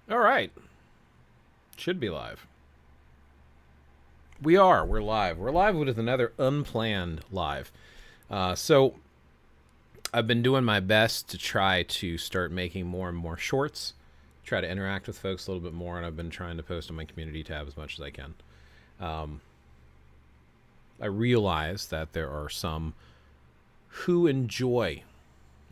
All right. Should be live. We are. We're live. We're live with another unplanned live. So I've been doing my best to try to start making more and more shorts, try to interact with folks a little bit more, and I've been trying to post on my community tab as much as I can. I realize that there are some who enjoy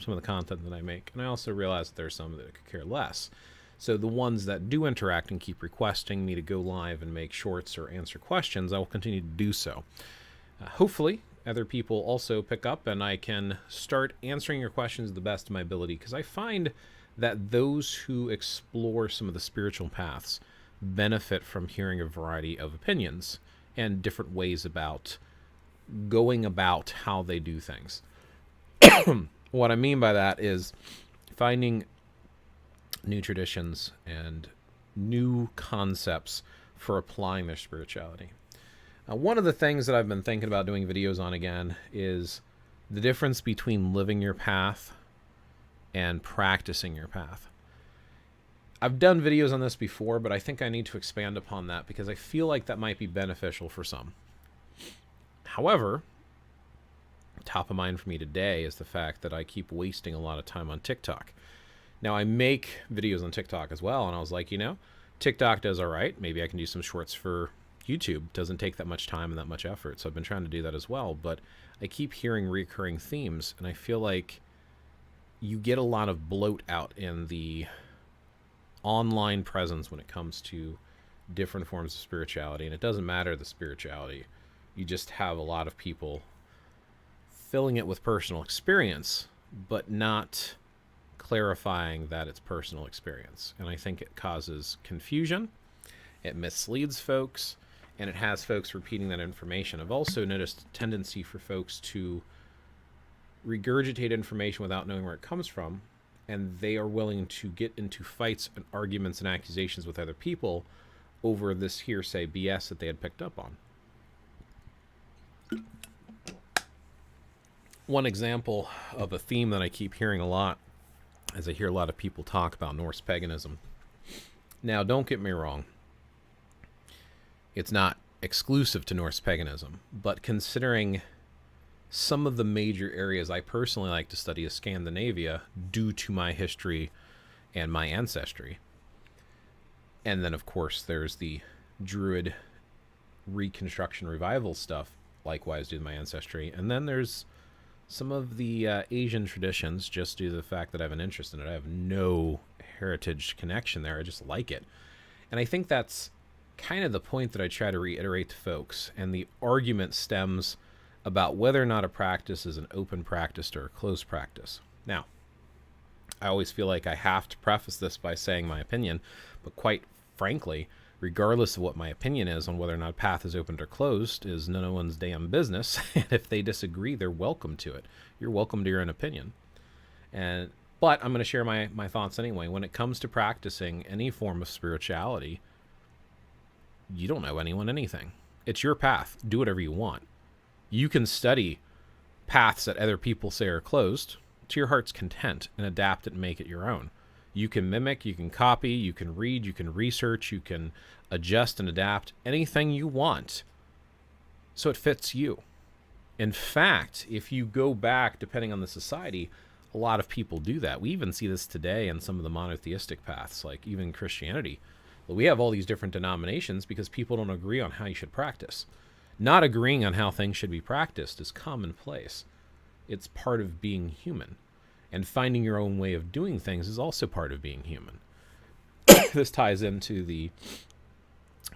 some of the content that I make, and I also realize that there are some that could care less. So the ones that do interact and keep requesting me to go live and make shorts or answer questions, I will continue to do so. Hopefully, other people also pick up and I can start answering your questions to the best of my ability, because I find that those who explore some of the spiritual paths benefit from hearing a variety of opinions and different ways about going about how they do things. What I mean by that is finding new traditions and new concepts for applying their spirituality. One of the things that I've been thinking about doing videos on again is the difference between living your path and practicing your path. I've done videos on this before, but I think I need to expand upon that because I feel like that might be beneficial for some. However, top of mind for me today is the fact that I keep wasting a lot of time on TikTok. Now, I make videos on TikTok as well, and I was like, TikTok does all right. Maybe I can do some shorts for YouTube. It doesn't take that much time and that much effort, so I've been trying to do that as well. But I keep hearing recurring themes, and I feel like you get a lot of bloat out in the online presence when it comes to different forms of spirituality, and it doesn't matter the spirituality. You just have a lot of people filling it with personal experience, but not clarifying that it's personal experience. And I think it causes confusion, it misleads folks, and it has folks repeating that information. I've also noticed a tendency for folks to regurgitate information without knowing where it comes from, and they are willing to get into fights and arguments and accusations with other people over this hearsay BS that they had picked up on. One example of a theme that I keep hearing a lot as I hear a lot of people talk about Norse paganism. Now, don't get me wrong. It's not exclusive to Norse paganism, but considering some of the major areas I personally like to study is Scandinavia due to my history and my ancestry. And then, of course, there's the Druid Reconstruction Revival stuff, likewise due to my ancestry. And then there's some of the Asian traditions, just due to the fact that I have an interest in it. I have no heritage connection there. I just like it. And I think that's kind of the point that I try to reiterate to folks. And the argument stems about whether or not a practice is an open practice or a closed practice. Now, I always feel like I have to preface this by saying my opinion, but quite frankly, regardless of what my opinion is on whether or not a path is opened or closed, is no one's damn business. And if they disagree, they're welcome to it. You're welcome to your own opinion. But I'm going to share my thoughts anyway. When it comes to practicing any form of spirituality, you don't owe anyone anything. It's your path. Do whatever you want. You can study paths that other people say are closed to your heart's content and adapt it and make it your own. You can mimic, you can copy, you can read, you can research, you can adjust and adapt anything you want so it fits you. In fact, if you go back, depending on the society, a lot of people do that. We even see this today in some of the monotheistic paths, like even Christianity. Well, we have all these different denominations because people don't agree on how you should practice. Not agreeing on how things should be practiced is commonplace. It's part of being human. And finding your own way of doing things is also part of being human. This ties into the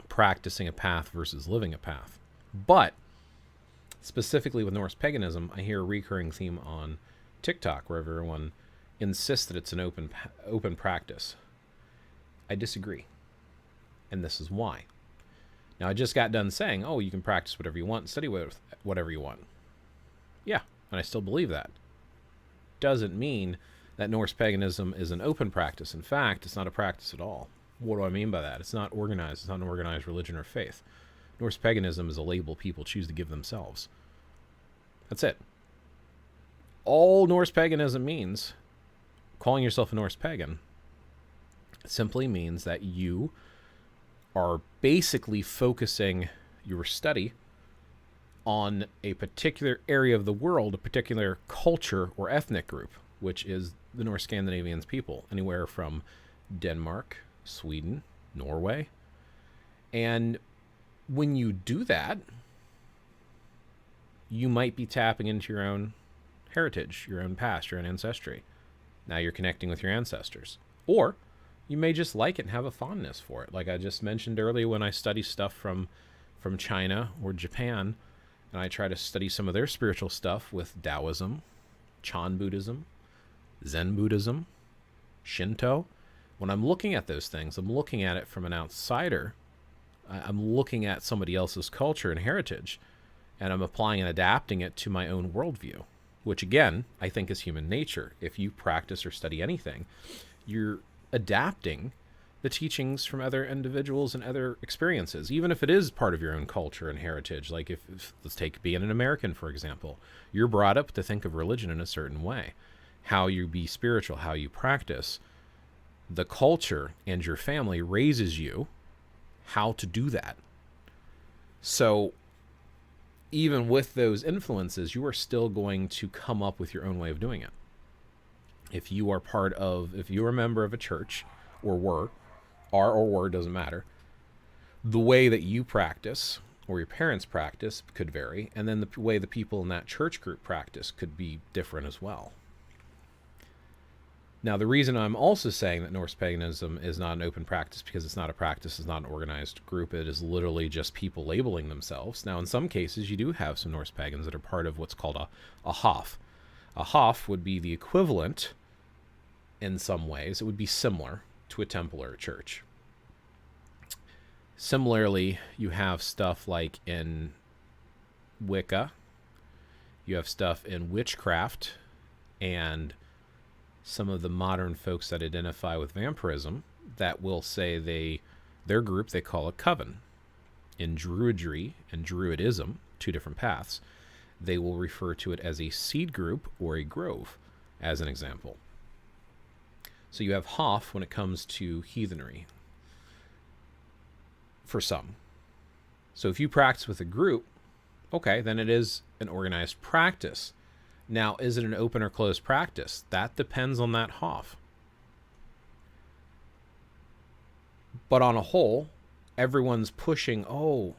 practicing a path versus living a path. But specifically with Norse paganism, I hear a recurring theme on TikTok where everyone insists that it's an open practice. I disagree. And this is why. Now, I just got done saying, oh, you can practice whatever you want and study whatever you want. Yeah, and I still believe that. Doesn't mean that Norse paganism is an open practice. In fact, it's not a practice at all. What do I mean by that? It's not organized. It's not an organized religion or faith. Norse paganism is a label people choose to give themselves. That's it. All Norse paganism means, calling yourself a Norse pagan, simply means that you are basically focusing your study on a particular area of the world, a particular culture or ethnic group, which is the North Scandinavians people, anywhere from Denmark, Sweden, Norway. And when you do that, you might be tapping into your own heritage, your own past, your own ancestry. Now you're connecting with your ancestors. Or you may just like it and have a fondness for it. Like I just mentioned earlier, when I study stuff from China or Japan, and I try to study some of their spiritual stuff with Taoism, Chan Buddhism, Zen Buddhism, Shinto. When I'm looking at those things, I'm looking at it from an outsider. I'm looking at somebody else's culture and heritage, and I'm applying and adapting it to my own worldview, which again, I think is human nature. If you practice or study anything, you're adapting the teachings from other individuals and other experiences, even if it is part of your own culture and heritage. Like if let's take being an American, for example. You're brought up to think of religion in a certain way, how you be spiritual, how you practice. The culture and your family raises you how to do that. So even with those influences, you are still going to come up with your own way of doing it. If you are if you're a member of a church, or were, doesn't matter, the way that you practice or your parents practice could vary, and then the way the people in that church group practice could be different as well. Now, the reason I'm also saying that Norse paganism is not an open practice, because it's not a practice, it's not an organized group, it is literally just people labeling themselves. Now, in some cases, you do have some Norse pagans that are part of what's called a hof. A hof would be the equivalent, in some ways, it would be similar to a temple or a church. Similarly, you have stuff like in Wicca, you have stuff in witchcraft, and some of the modern folks that identify with vampirism that will say their group they call a coven. In Druidry and Druidism, two different paths, they will refer to it as a seed group or a grove, as an example. So you have Hoff when it comes to heathenry, for some. So if you practice with a group, okay, then it is an organized practice. Now, is it an open or closed practice? That depends on that Hoff. But on a whole, everyone's pushing,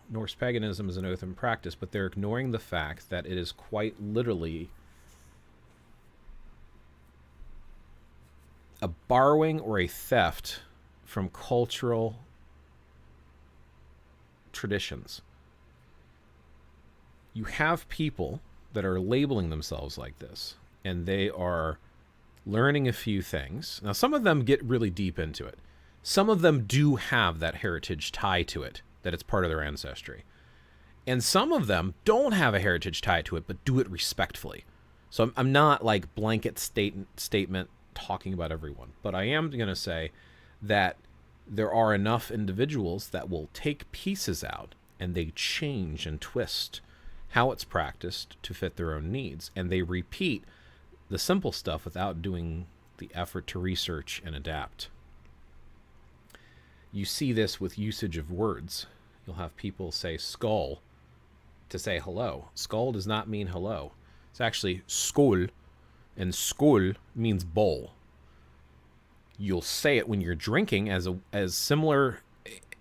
Norse paganism is an open practice, but they're ignoring the fact that it is quite literally a borrowing or a theft from cultural traditions. You have people that are labeling themselves like this, and they are learning a few things. Now, some of them get really deep into it. Some of them do have that heritage tie to it, that it's part of their ancestry. And some of them don't have a heritage tie to it, but do it respectfully. So I'm not like blanket statement talking about everyone, but I am going to say that there are enough individuals that will take pieces out and they change and twist how it's practiced to fit their own needs, and they repeat the simple stuff without doing the effort to research and adapt. You see this with usage of words. You'll have people say skull to say hello. Skull does not mean hello. It's actually skål, and skål means bowl. You'll say it when you're drinking as similar.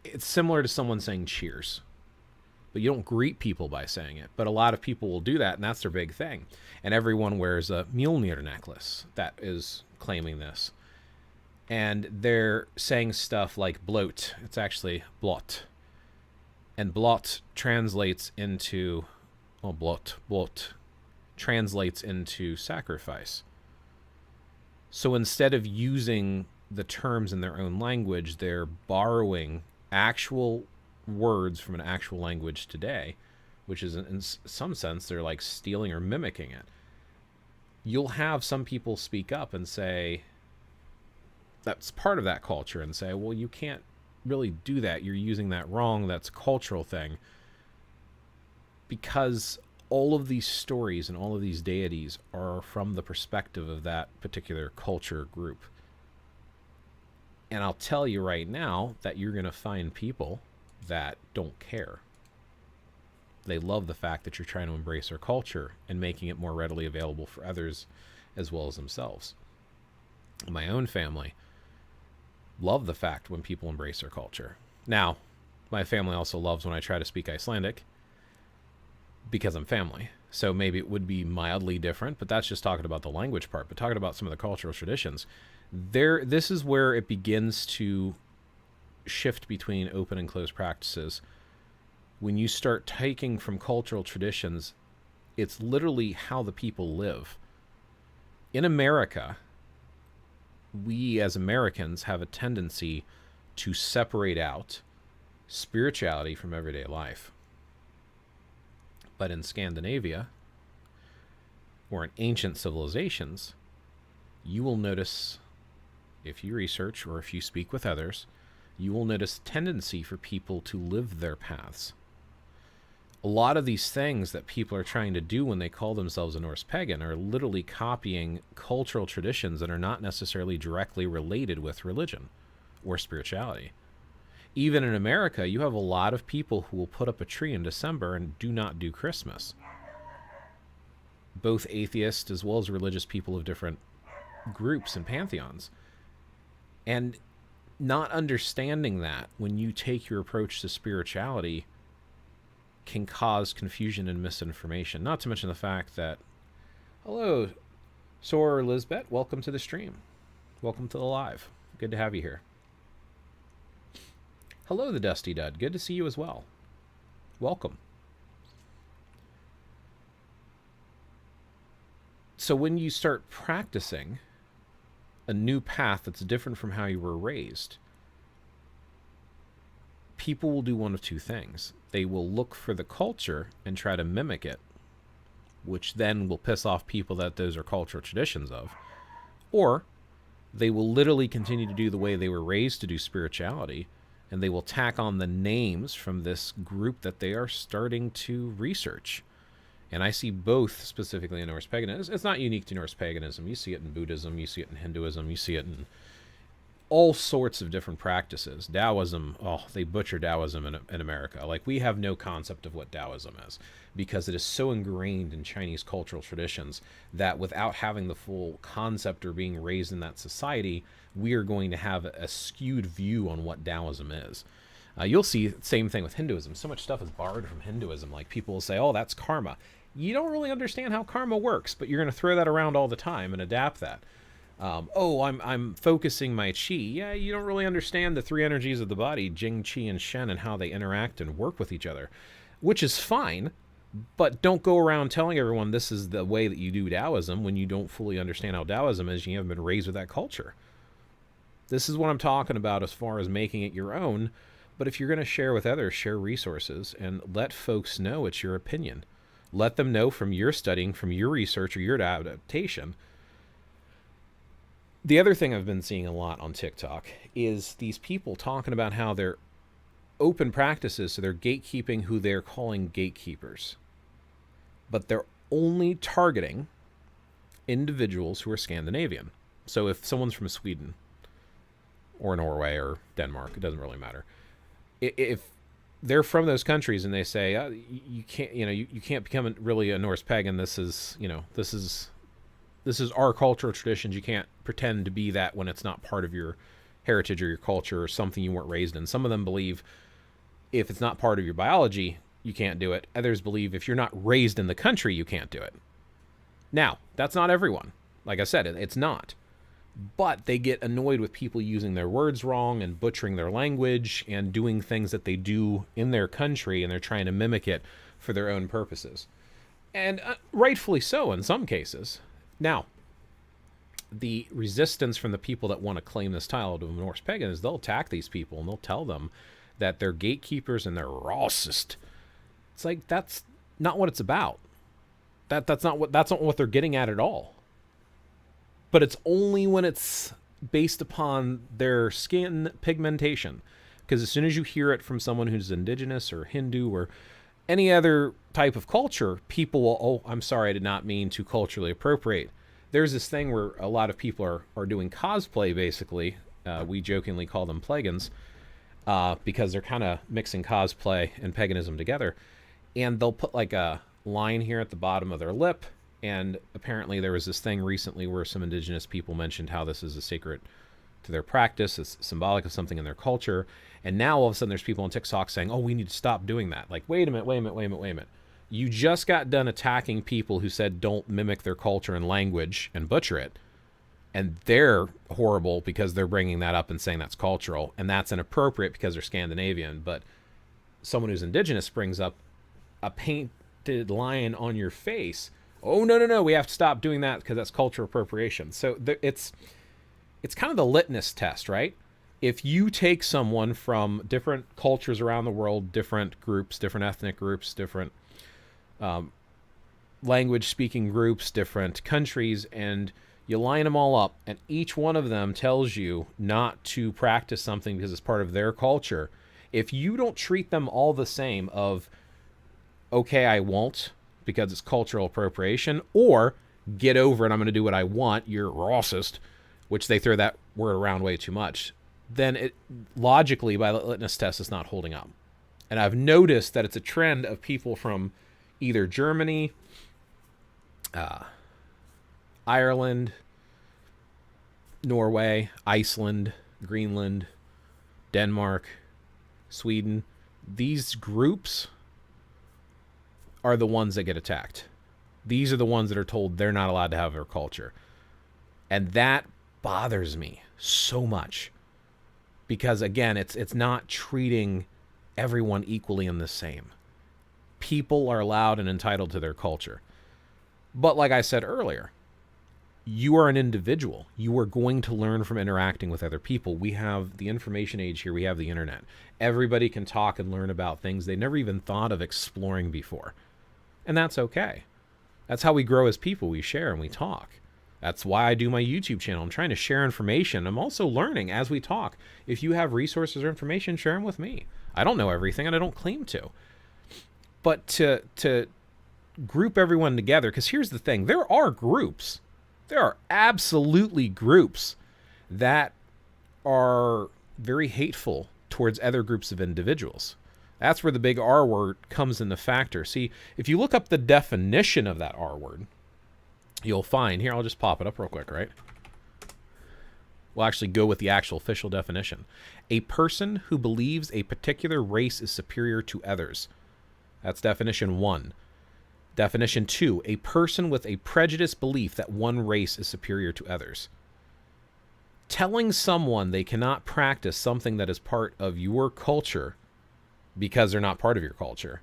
It's similar to someone saying cheers. But you don't greet people by saying it. But a lot of people will do that, and that's their big thing. And everyone wears a Mjolnir necklace that is claiming this. And they're saying stuff like bloat. It's actually blot. And blot translates into, blot translates into sacrifice. So instead of using the terms in their own language, they're borrowing actual words from an actual language today, which is in some sense they're like stealing or mimicking it. You'll have some people speak up and say that's part of that culture, and say, well, you can't really do that, you're using that wrong, that's a cultural thing, because all of these stories and all of these deities are from the perspective of that particular culture group. And I'll tell you right now that you're going to find people that don't care. They love the fact that you're trying to embrace their culture and making it more readily available for others as well as themselves. My own family love the fact when people embrace their culture. Now, my family also loves when I try to speak Icelandic because I'm family. So maybe it would be mildly different, but that's just talking about the language part. But talking about some of the cultural traditions, this is where it begins to shift between open and closed practices. When you start taking from cultural traditions, it's literally how the people live. In America, we as Americans have a tendency to separate out spirituality from everyday life. But in Scandinavia, or in ancient civilizations, you will notice, if you research or if you speak with others, you will notice a tendency for people to live their paths. A lot of these things that people are trying to do when they call themselves a Norse pagan are literally copying cultural traditions that are not necessarily directly related with religion or spirituality. Even in America, you have a lot of people who will put up a tree in December and do not do Christmas. Both atheists as well as religious people of different groups and pantheons. And not understanding that when you take your approach to spirituality can cause confusion and misinformation. Not to mention the fact that, hello, Sor Lisbeth, welcome to the stream. Welcome to the live. Good to have you here. Hello, the Dusty Dud. Good to see you as well. Welcome. So when you start practicing a new path that's different from how you were raised, people will do one of two things. They will look for the culture and try to mimic it, which then will piss off people that those are cultural traditions of. Or they will literally continue to do the way they were raised to do spirituality, and they will tack on the names from this group that they are starting to research. And I see both specifically in Norse paganism. It's not unique to Norse paganism. You see it in Buddhism, you see it in Hinduism, you see it in all sorts of different practices. Taoism, they butcher Taoism in America. Like, we have no concept of what Taoism is because it is so ingrained in Chinese cultural traditions that without having the full concept or being raised in that society, we are going to have a skewed view on what Taoism is. You'll see the same thing with Hinduism. So much stuff is borrowed from Hinduism. Like, people will say, oh, that's karma. You don't really understand how karma works, but you're going to throw that around all the time and adapt that. I'm focusing my chi. Yeah, you don't really understand the three energies of the body, Jing, Qi, and Shen, and how they interact and work with each other, which is fine, but don't go around telling everyone this is the way that you do Taoism when you don't fully understand how Taoism is and you haven't been raised with that culture. This is what I'm talking about as far as making it your own, but if you're going to share with others, share resources and let folks know it's your opinion. Let them know from your studying, from your research, or your adaptation. The other thing I've been seeing a lot on TikTok is these people talking about how they're open practices, so they're gatekeeping who they're calling gatekeepers. But they're only targeting individuals who are Scandinavian. So if someone's from Sweden or Norway or Denmark, it doesn't really matter. If they're from those countries and they say, you can't, you can't become really a Norse pagan. This is our cultural traditions. You can't pretend to be that when it's not part of your heritage or your culture or something you weren't raised in. Some of them believe if it's not part of your biology, you can't do it. Others believe if you're not raised in the country, you can't do it. Now, that's not everyone. Like I said, it's not. But they get annoyed with people using their words wrong and butchering their language and doing things that they do in their country, and they're trying to mimic it for their own purposes. And rightfully so in some cases. Now, the resistance from the people that want to claim this title of Norse pagan is they'll attack these people and they'll tell them that they're gatekeepers and they're racist. It's like, that's not what it's about. That's not what they're getting at all. But it's only when it's based upon their skin pigmentation. Because as soon as you hear it from someone who's indigenous or Hindu or any other type of culture, people will, oh, I'm sorry, I did not mean to culturally appropriate. There's this thing where a lot of people are doing cosplay, basically, We jokingly call them pagans because they're kind of mixing cosplay and paganism together. And they'll put like a line here at the bottom of their lip. And apparently there was this thing recently where some indigenous people mentioned how this is a sacred to their practice. It's symbolic of something in their culture. And now all of a sudden there's people on TikTok saying, oh, we need to stop doing that. Like, wait a minute. You just got done attacking people who said don't mimic their culture and language and butcher it. And they're horrible because they're bringing that up and saying that's cultural. And that's inappropriate because they're Scandinavian. But someone who's indigenous brings up a painted lion on your face. Oh, no, we have to stop doing that because that's cultural appropriation. So it's kind of the litmus test, right? If you take someone from different cultures around the world, different groups, different ethnic groups, different language-speaking groups, different countries, and you line them all up, and each one of them tells you not to practice something because it's part of their culture. If you don't treat them all the same of, okay, I won't because it's cultural appropriation, or get over it, I'm going to do what I want, you're racist, which they throw that word around way too much, then it logically, by the litmus test, is not holding up. And I've noticed that it's a trend of people from either Germany, Ireland, Norway, Iceland, Greenland, Denmark, Sweden. These groups are the ones that get attacked. These are the ones that are told they're not allowed to have their culture. And that bothers me so much. Because again, it's not treating everyone equally and the same. People are allowed and entitled to their culture. But like I said earlier, you are an individual. You are going to learn from interacting with other people. We have the information age here. We have the internet. Everybody can talk and learn about things they never even thought of exploring before. And that's okay. That's how we grow as people. We share and we talk. That's why I do my YouTube channel. I'm trying to share information. I'm also learning as we talk. If you have resources or information, share them with me. I don't know everything and I don't claim to. But to group everyone together, because here's the thing. There are groups. There are absolutely groups that are very hateful towards other groups of individuals. That's where the big R word comes into factor. See, if you look up the definition of that R word, you'll find, here, I'll just pop it up real quick, right? We'll actually go with the actual official definition. A person who believes a particular race is superior to others. That's definition 1. Definition 2, a person with a prejudiced belief that one race is superior to others. Telling someone they cannot practice something that is part of your culture because they're not part of your culture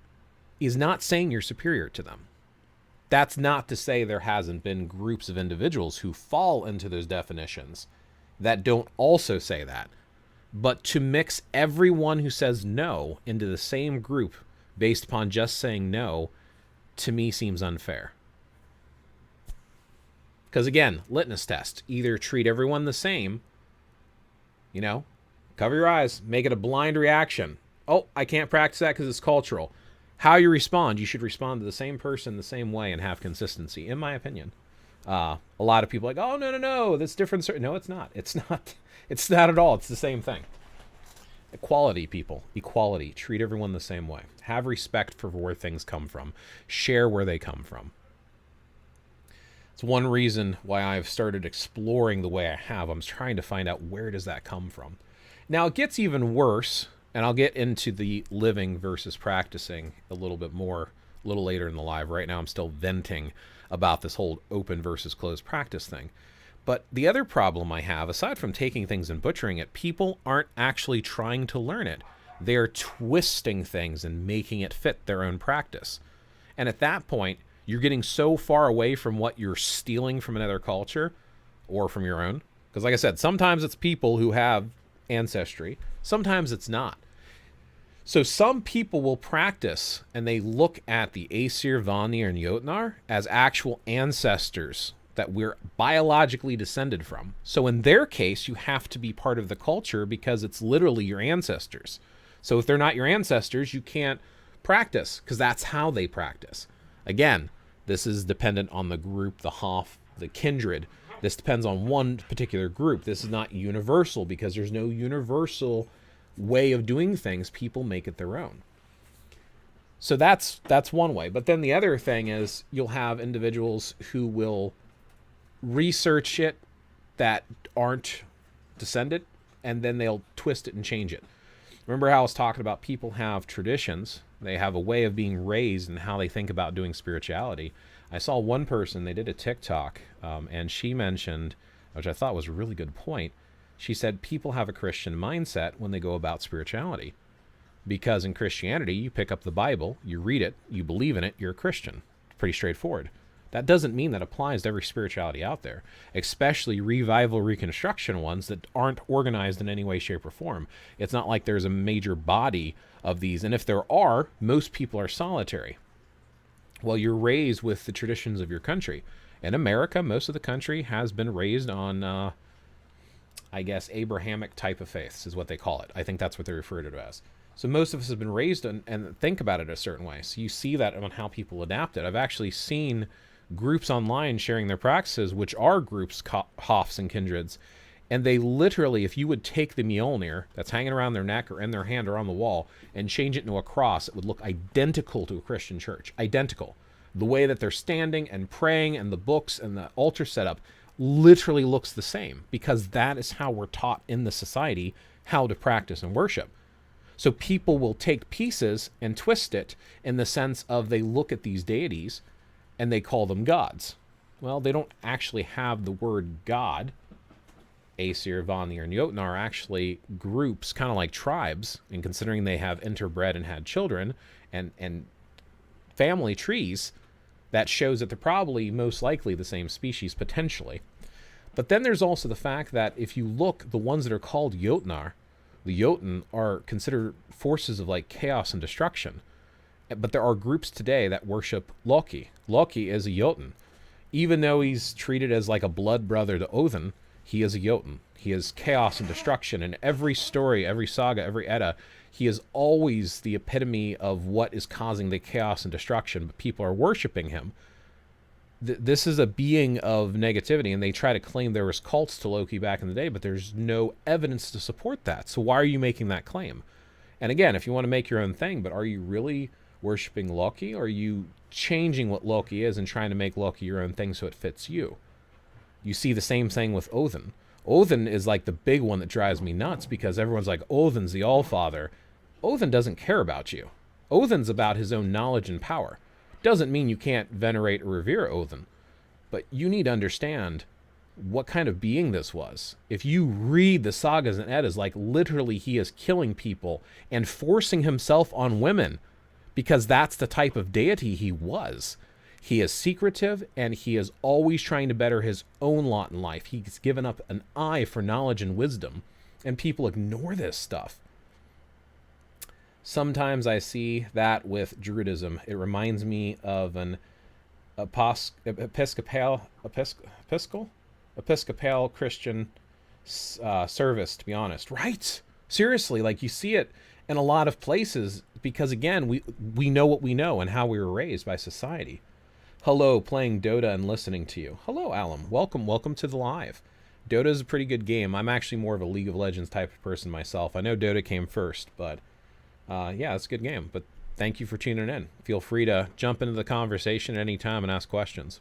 is not saying you're superior to them. That's not to say there hasn't been groups of individuals who fall into those definitions that don't also say that. But to mix everyone who says no into the same group based upon just saying no, to me seems unfair. Because again, litmus test. Either treat everyone the same, cover your eyes, make it a blind reaction. Oh, I can't practice that because it's cultural. How you respond, you should respond to the same person the same way and have consistency, in my opinion. A lot of people are like, oh, no, that's different. No, it's not. It's not at all. It's the same thing. Equality, people. Equality. Treat everyone the same way. Have respect for where things come from. Share where they come from. It's one reason why I've started exploring the way I have. I'm trying to find out where does that come from. Now, it gets even worse, and I'll get into the living versus practicing a little bit more a little later in the live. Right now, I'm still venting about this whole open versus closed practice thing. But the other problem I have, aside from taking things and butchering it, people aren't actually trying to learn it. They're twisting things and making it fit their own practice. And at that point, you're getting so far away from what you're stealing from another culture or from your own. Because like I said, sometimes it's people who have ancestry. Sometimes it's not. So some people will practice and they look at the Aesir, Vanir, and Jotnar as actual ancestors that we're biologically descended from. So in their case, you have to be part of the culture because it's literally your ancestors. So if they're not your ancestors, you can't practice because that's how they practice. Again, this is dependent on the group, the Hoff, the kindred This depends on one particular group. This is not universal because there's no universal way of doing things. People make it their own. So that's one way. But then the other thing is you'll have individuals who will research it that aren't descended, and then they'll twist it and change it. Remember how I was talking about people have traditions. They have a way of being raised and how they think about doing spirituality. I saw one person, they did a TikTok, and she mentioned, which I thought was a really good point, she said people have a Christian mindset when they go about spirituality. Because in Christianity, you pick up the Bible, you read it, you believe in it, you're a Christian. Pretty straightforward. That doesn't mean that applies to every spirituality out there, especially revival, reconstruction ones that aren't organized in any way, shape, or form. It's not like there's a major body of these. And if there are, most people are solitary. Well, you're raised with the traditions of your country. In America, most of the country has been raised on, I guess, Abrahamic type of faiths is what they call it. I think that's what they refer to it as. So most of us have been raised and think about it a certain way. So you see that on how people adapt it. I've actually seen groups online sharing their practices, which are groups, Hoffs and Kindreds, and they literally, if you would take the Mjolnir that's hanging around their neck or in their hand or on the wall and change it into a cross, it would look identical to a Christian church. Identical. The way that they're standing and praying and the books and the altar setup literally looks the same, because that is how we're taught in the society how to practice and worship. So people will take pieces and twist it in the sense of they look at these deities and they call them gods. Well, they don't actually have the word God. Aesir, Vanir, and Jotun are actually groups, kind of like tribes, and considering they have interbred and had children and family trees, that shows that they're probably most likely the same species, potentially. But then there's also the fact that if you look, the ones that are called Jotnar, the Jotun are considered forces of like chaos and destruction. But there are groups today that worship Loki. Loki is a Jotun. Even though he's treated as like a blood brother to Odin, he is a Jotun. He is chaos and destruction. In every story, every saga, every Edda, he is always the epitome of what is causing the chaos and destruction, but people are worshiping him. This is a being of negativity, and they try to claim there was cults to Loki back in the day, but there's no evidence to support that. So why are you making that claim? And again, if you want to make your own thing, but are you really worshiping Loki, or are you changing what Loki is and trying to make Loki your own thing so it fits you? You see the same thing with Odin. Odin is like the big one that drives me nuts, because everyone's like, Odin's the Allfather. Odin doesn't care about you. Odin's about his own knowledge and power. Doesn't mean you can't venerate or revere Odin, but you need to understand what kind of being this was. If you read the sagas and Eddas, like literally he is killing people and forcing himself on women, because that's the type of deity he was. He is secretive, and he is always trying to better his own lot in life. He's given up an eye for knowledge and wisdom, and people ignore this stuff. Sometimes I see that with Druidism. It reminds me of an Episcopal Christian service, to be honest. Right? Seriously, like you see it in a lot of places, because again, we know what we know and how we were raised by society. Hello, playing Dota and listening to you. Hello, Alum. Welcome to the live. Dota is a pretty good game. I'm actually more of a League of Legends type of person myself. I know Dota came first, but yeah, it's a good game. But thank you for tuning in. Feel free to jump into the conversation at any time and ask questions.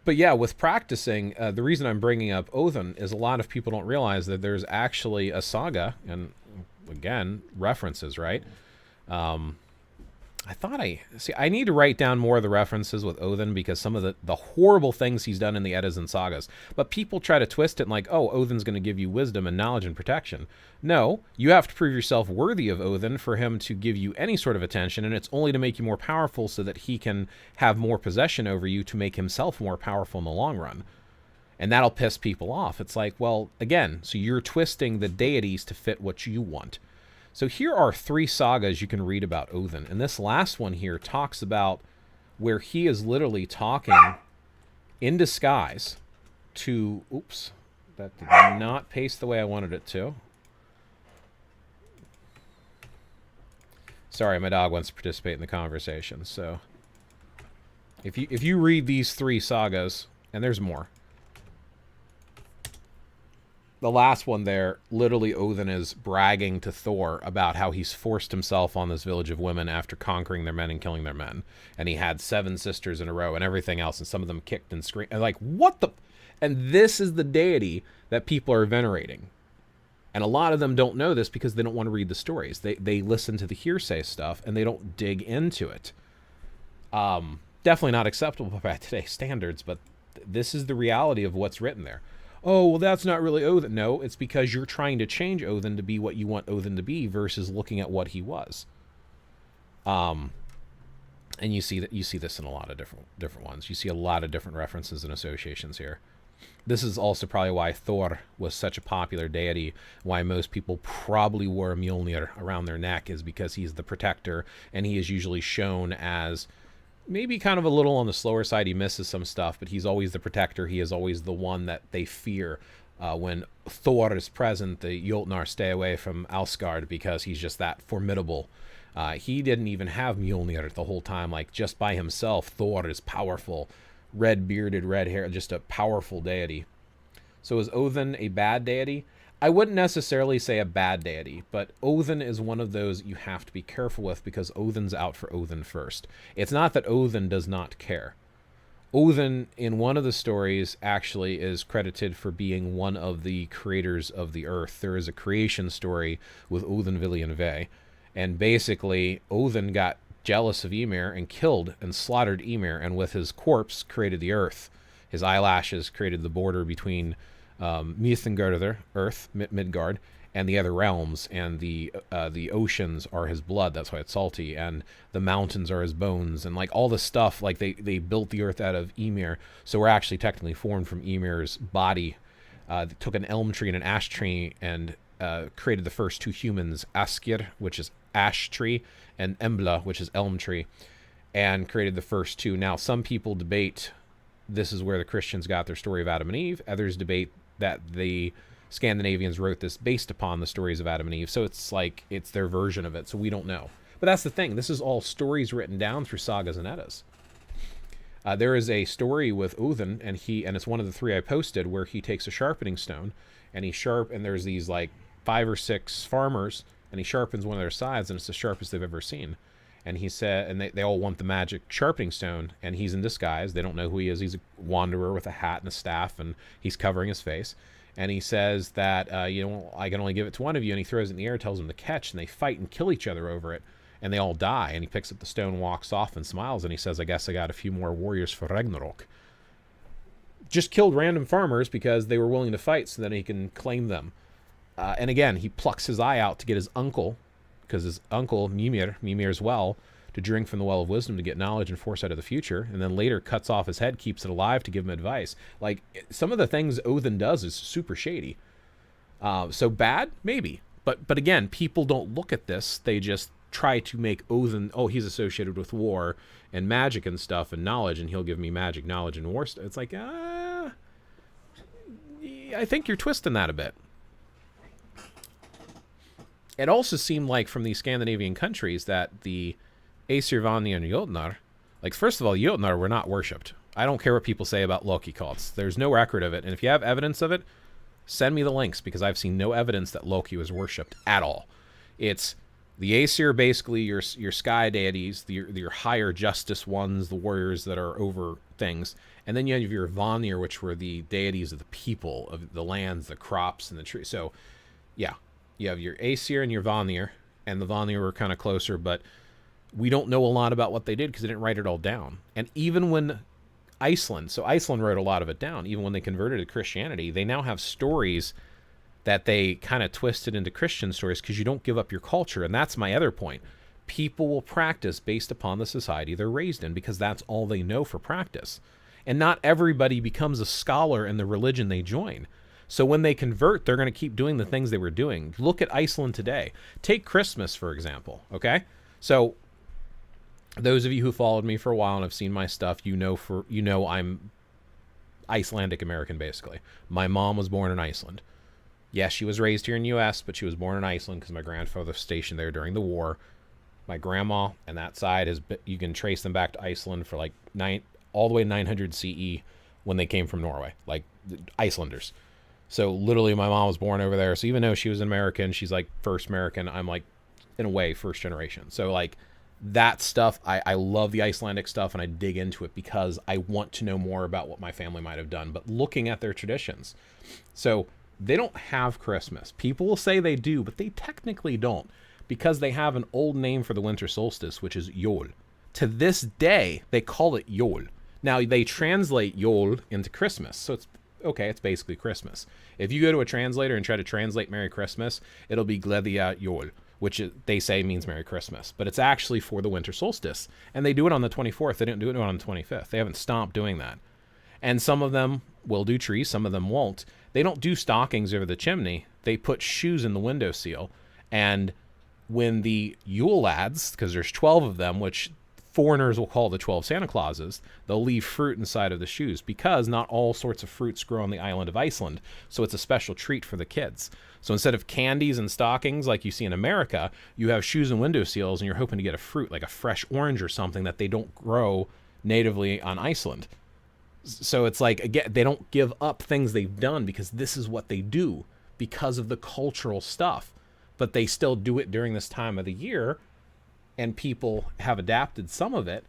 But yeah, with practicing, the reason I'm bringing up Odin is a lot of people don't realize that there's actually a saga, and again, references, right? I need to write down more of the references with Odin, because some of the horrible things he's done in the Eddas and sagas. But people try to twist it like, oh, Odin's going to give you wisdom and knowledge and protection. No, you have to prove yourself worthy of Odin for him to give you any sort of attention, and it's only to make you more powerful so that he can have more possession over you to make himself more powerful in the long run. And that'll piss people off. It's like, well, again, so you're twisting the deities to fit what you want. So here are 3 sagas you can read about Odin. And this last one here talks about where he is literally talking in disguise to... Oops, that did not paste the way I wanted it to. Sorry, my dog wants to participate in the conversation, so... If you read these 3 sagas, and there's more. The last one there, literally Odin is bragging to Thor about how he's forced himself on this village of women after conquering their men and killing their men. And he had 7 sisters in a row and everything else, and some of them kicked and screamed. And like, what the... And this is the deity that people are venerating. And a lot of them don't know this because they don't want to read the stories. They listen to the hearsay stuff, and they don't dig into it. Definitely not acceptable by today's standards, but this is the reality of what's written there. Oh, well, that's not really Odin. No, it's because you're trying to change Odin to be what you want Odin to be versus looking at what he was. And you see this in a lot of different ones. You see a lot of different references and associations here. This is also probably why Thor was such a popular deity, why most people probably wore a Mjolnir around their neck, is because he's the protector, and he is usually shown as maybe kind of a little on the slower side. He misses some stuff, but he's always the protector. He is always the one that they fear. When Thor is present, the Jotnar stay away from Asgard because he's just that formidable. He didn't even have Mjolnir the whole time. Like, just by himself, Thor is powerful. Red-bearded, red hair, just a powerful deity. So is Odin a bad deity? I wouldn't necessarily say a bad deity, but Odin is one of those you have to be careful with because Odin's out for Odin first. It's not that Odin does not care. Odin, in one of the stories, actually is credited for being one of the creators of the earth. There is a creation story with Odin, Vili, and Ve, and basically Odin got jealous of Ymir and killed and slaughtered Ymir, and with his corpse created the earth. His eyelashes created the border between Midgard, Earth, Midgard, and the other realms, and the oceans are his blood. That's why it's salty, and the mountains are his bones, and like all the stuff. Like they built the earth out of Ymir, so we're actually technically formed from Ymir's body. They took an elm tree and an ash tree and created the first 2 humans, Askir, which is ash tree, and Embla, which is elm tree, and created the first 2. Now, some people debate this is where the Christians got their story of Adam and Eve. Others debate that the Scandinavians wrote this based upon the stories of Adam and Eve. So it's like it's their version of it. So we don't know. But that's the thing. This is all stories written down through sagas and eddas. There is a story with Odin, and it's one of the 3 I posted, where he takes a sharpening stone, and and there's these like 5 or 6 farmers, and he sharpens one of their sides, and it's the sharpest they've ever seen. And he said, and they all want the magic sharpening stone, and he's in disguise. They don't know who he is. He's a wanderer with a hat and a staff, and he's covering his face. And he says that, I can only give it to one of you, and he throws it in the air, tells them to catch, and they fight and kill each other over it, and they all die. And he picks up the stone, walks off, and smiles, and he says, I guess I got a few more warriors for Ragnarok. Just killed random farmers because they were willing to fight so that he can claim them. And again, he plucks his eye out to get his uncle, because his uncle, Mimir's well, to drink from the well of wisdom to get knowledge and foresight of the future, and then later cuts off his head, keeps it alive to give him advice. Like, some of the things Odin does is super shady. So bad? Maybe. But again, people don't look at this. They just try to make Odin, he's associated with war and magic and stuff and knowledge, and he'll give me magic, knowledge, and war stuff. It's like, I think you're twisting that a bit. It also seemed like from these Scandinavian countries that the Aesir, Vanir, and Jotnar, like, first of all, Jotnar were not worshipped. I don't care what people say about Loki cults. There's no record of it. And if you have evidence of it, send me the links, because I've seen no evidence that Loki was worshipped at all. It's the Aesir, basically your sky deities, your higher justice ones, the warriors that are over things. And then you have your Vanir, which were the deities of the people, of the lands, the crops, and the trees. So, yeah. You have your Aesir and your Vanir, and the Vanir were kind of closer, but we don't know a lot about what they did because they didn't write it all down. And even when Iceland wrote a lot of it down, even when they converted to Christianity, they now have stories that they kind of twisted into Christian stories because you don't give up your culture. And that's my other point. People will practice based upon the society they're raised in because that's all they know for practice. And not everybody becomes a scholar in the religion they join. So when they convert, they're going to keep doing the things they were doing. Look at Iceland today. Take Christmas, for example, okay? So those of you who followed me for a while and have seen my stuff, you know I'm Icelandic American, basically. My mom was born in Iceland. Yes, she was raised here in the U.S., but she was born in Iceland because my grandfather was stationed there during the war. My grandma and that side you can trace them back to Iceland for like all the way 900 CE when they came from Norway, like Icelanders. So literally my mom was born over there. So even though she was an American, she's like first American. I'm like, in a way, first generation. So like that stuff, I love the Icelandic stuff, and I dig into it because I want to know more about what my family might have done, but looking at their traditions. So they don't have Christmas. People will say they do, but they technically don't, because they have an old name for the winter solstice, which is Yule. To this day, they call it Yule. Now, they translate Yule into Christmas, so it's okay, it's basically Christmas. If you go to a translator and try to translate Merry Christmas, it'll be Gleðja Jól, which they say means Merry Christmas, but it's actually for the winter solstice. And they do it on the 24th. They didn't do it on the 25th. They haven't stopped doing that. And some of them will do trees, some of them won't. They don't do stockings over the chimney. They put shoes in the windowsill. And when the Yule lads, because there's 12 of them, which foreigners will call the 12 Santa Clauses, they'll leave fruit inside of the shoes, because not all sorts of fruits grow on the island of Iceland. So it's a special treat for the kids. So instead of candies and stockings like you see in America, you have shoes and windowsills, and you're hoping to get a fruit like a fresh orange or something that they don't grow natively on Iceland. So it's like, again, they don't give up things they've done because this is what they do because of the cultural stuff. But they still do it during this time of the year, and people have adapted some of it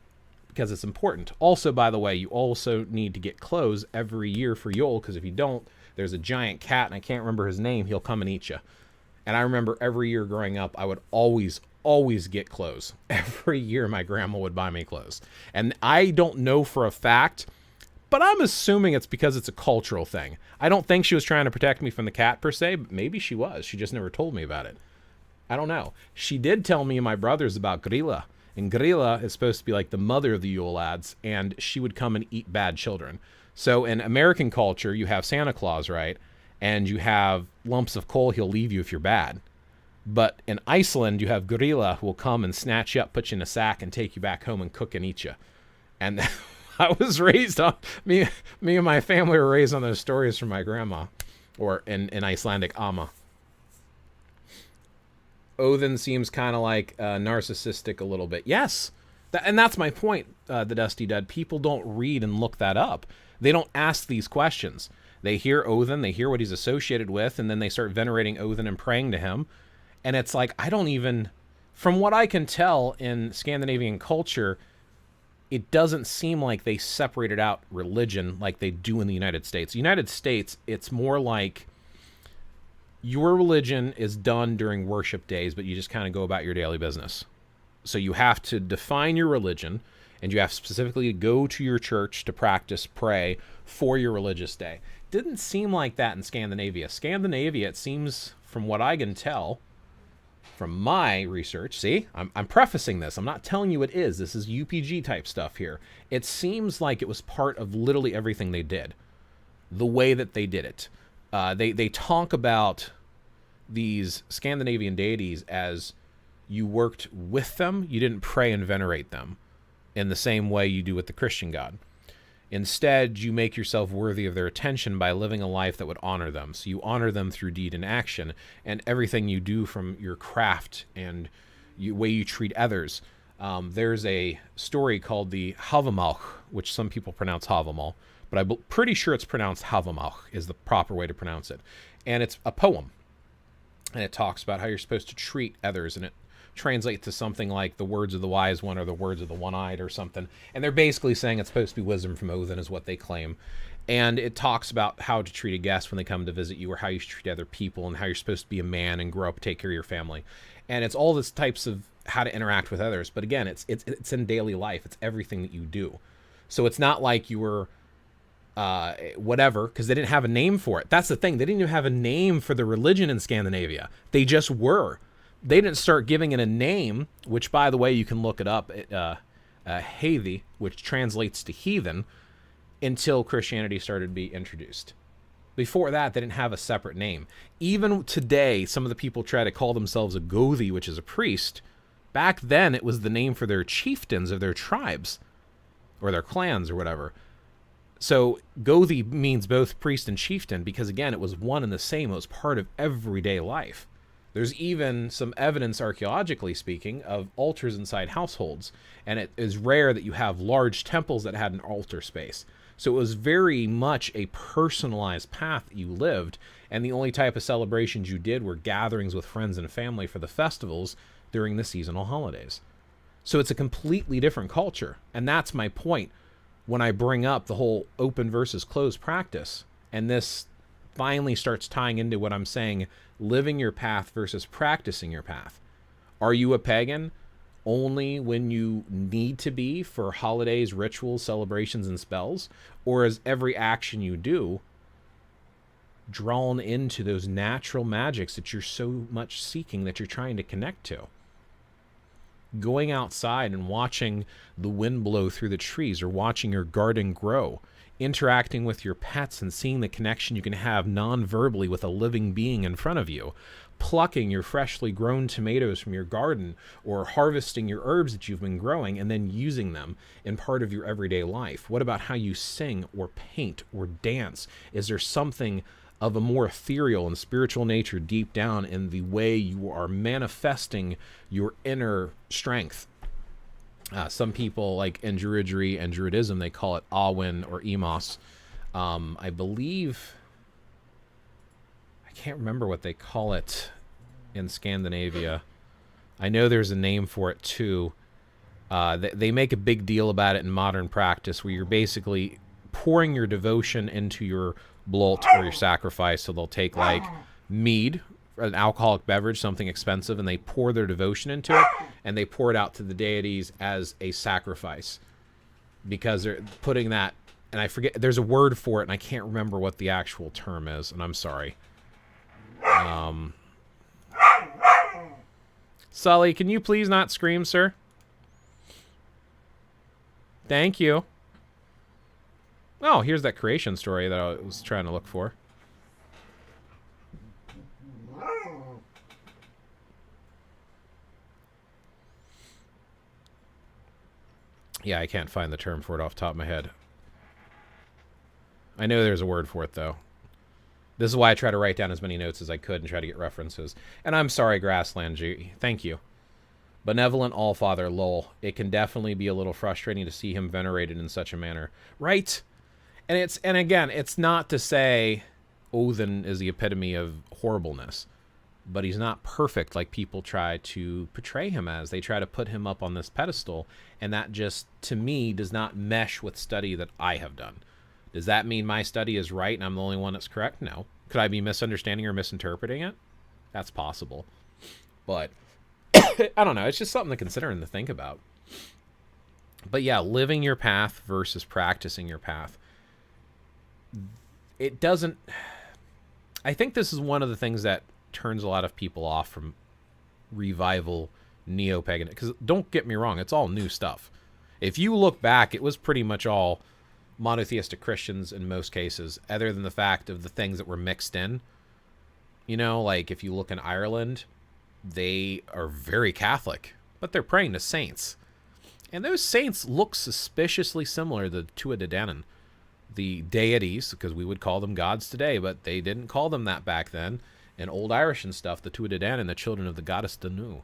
because it's important. Also, by the way, you also need to get clothes every year for Yule, because if you don't, there's a giant cat, and I can't remember his name, he'll come and eat you. And I remember every year growing up, I would always get clothes. Every year my grandma would buy me clothes. And I don't know for a fact, but I'm assuming it's because it's a cultural thing. I don't think she was trying to protect me from the cat per se, but maybe she was. She just never told me about it. I don't know. She did tell me and my brothers about Grilla. And Grilla is supposed to be like the mother of the Yule lads, and she would come and eat bad children. So in American culture, you have Santa Claus, right? And you have lumps of coal he'll leave you if you're bad. But in Iceland, you have Grilla who will come and snatch you up, put you in a sack, and take you back home and cook and eat you. And I was raised on, me and my family were raised on those stories from my grandma, or in Icelandic, Amma. Odin seems kind of like narcissistic a little bit. Yes, and that's my point, the Dusty Dead. People don't read and look that up. They don't ask these questions. They hear Odin, they hear what he's associated with, and then they start venerating Odin and praying to him. And it's like, I don't even, from what I can tell in Scandinavian culture, it doesn't seem like they separated out religion like they do in the United States. The United States, it's more like your religion is done during worship days, but you just kind of go about your daily business. So you have to define your religion, and you have specifically to go to your church to practice, pray for your religious day. Didn't seem like that in Scandinavia. Scandinavia, it seems, from what I can tell, from my research, see, I'm prefacing this. I'm not telling you it is. This is UPG type stuff here. It seems like it was part of literally everything they did, the way that they did it. They talk about these Scandinavian deities as you worked with them. You didn't pray and venerate them in the same way you do with the Christian God. Instead, you make yourself worthy of their attention by living a life that would honor them. So you honor them through deed and action, and everything you do, from your craft and way you treat others. There's a story called the Havamal, which some people pronounce Havamal, but I'm pretty sure it's pronounced Havamal is the proper way to pronounce it. And it's a poem, and it talks about how you're supposed to treat others, and it translates to something like the words of the wise one or the words of the one-eyed or something. And they're basically saying it's supposed to be wisdom from Odin is what they claim. And it talks about how to treat a guest when they come to visit you, or how you should treat other people, and how you're supposed to be a man and grow up and take care of your family. And it's all this types of how to interact with others. But again, it's in daily life. It's everything that you do. So it's not like you were whatever, because they didn't have a name for it. That's the thing. They didn't even have a name for the religion in Scandinavia. They just were. They didn't start giving it a name, which, by the way, you can look it up, heathen, which translates to heathen, until Christianity started to be introduced. Before that, they didn't have a separate name. Even today, some of the people try to call themselves a gothi, which is a priest. Back then, it was the name for their chieftains of their tribes, or their clans, or whatever. So gothi means both priest and chieftain, because, again, it was one and the same. It was part of everyday life. There's even some evidence, archaeologically speaking, of altars inside households. And it is rare that you have large temples that had an altar space. So it was very much a personalized path that you lived. And the only type of celebrations you did were gatherings with friends and family for the festivals during the seasonal holidays. So it's a completely different culture. And that's my point when I bring up the whole open versus closed practice. And this finally starts tying into what I'm saying, living your path versus practicing your path. Are you a pagan only when you need to be for holidays, rituals, celebrations, and spells? Or is every action you do drawn into those natural magics that you're so much seeking, that you're trying to connect to? Going outside and watching the wind blow through the trees, or watching your garden grow, interacting with your pets and seeing the connection you can have non-verbally with a living being in front of you, plucking your freshly grown tomatoes from your garden, or harvesting your herbs that you've been growing and then using them in part of your everyday life. What about how you sing or paint or dance? Is there something of a more ethereal and spiritual nature deep down in the way you are manifesting your inner strength? Some people, like in Druidry and Druidism, they call it Awin or Emos. I believe, I can't remember what they call it in Scandinavia. I know there's a name for it too. They make a big deal about it in modern practice, where you're basically pouring your devotion into your blolt or your sacrifice. So they'll take like mead, an alcoholic beverage, something expensive, and they pour their devotion into it, and they pour it out to the deities as a sacrifice, because they're putting that, and I forget, there's a word for it, and I can't remember what the actual term is, and I'm sorry. Sully, can you please not scream, sir? Thank you. Oh, here's that creation story that I was trying to look for. Yeah, I can't find the term for it off the top of my head. I know there's a word for it, though. This is why I try to write down as many notes as I could and try to get references. And I'm sorry, Grassland G. Thank you. Benevolent Allfather, lol. It can definitely be a little frustrating to see him venerated in such a manner. Right? And again, it's not to say Odin is the epitome of horribleness, but he's not perfect like people try to portray him as. They try to put him up on this pedestal, and that just, to me, does not mesh with study that I have done. Does that mean my study is right and I'm the only one that's correct? No. Could I be misunderstanding or misinterpreting it? That's possible. But I don't know. It's just something to consider and to think about. But yeah, living your path versus practicing your path. It doesn't... I think this is one of the things that turns a lot of people off from revival neo-pagan. Because don't get me wrong, it's all new stuff. If you look back, it was pretty much all monotheistic Christians in most cases, other than the fact of the things that were mixed in. You know, like if you look in Ireland, they are very Catholic, but they're praying to saints. And those saints look suspiciously similar to Tuatha De Danann, the deities, because we would call them gods today, but they didn't call them that back then. In Old Irish and stuff, the Tuatha De Danann, the children of the goddess Danu.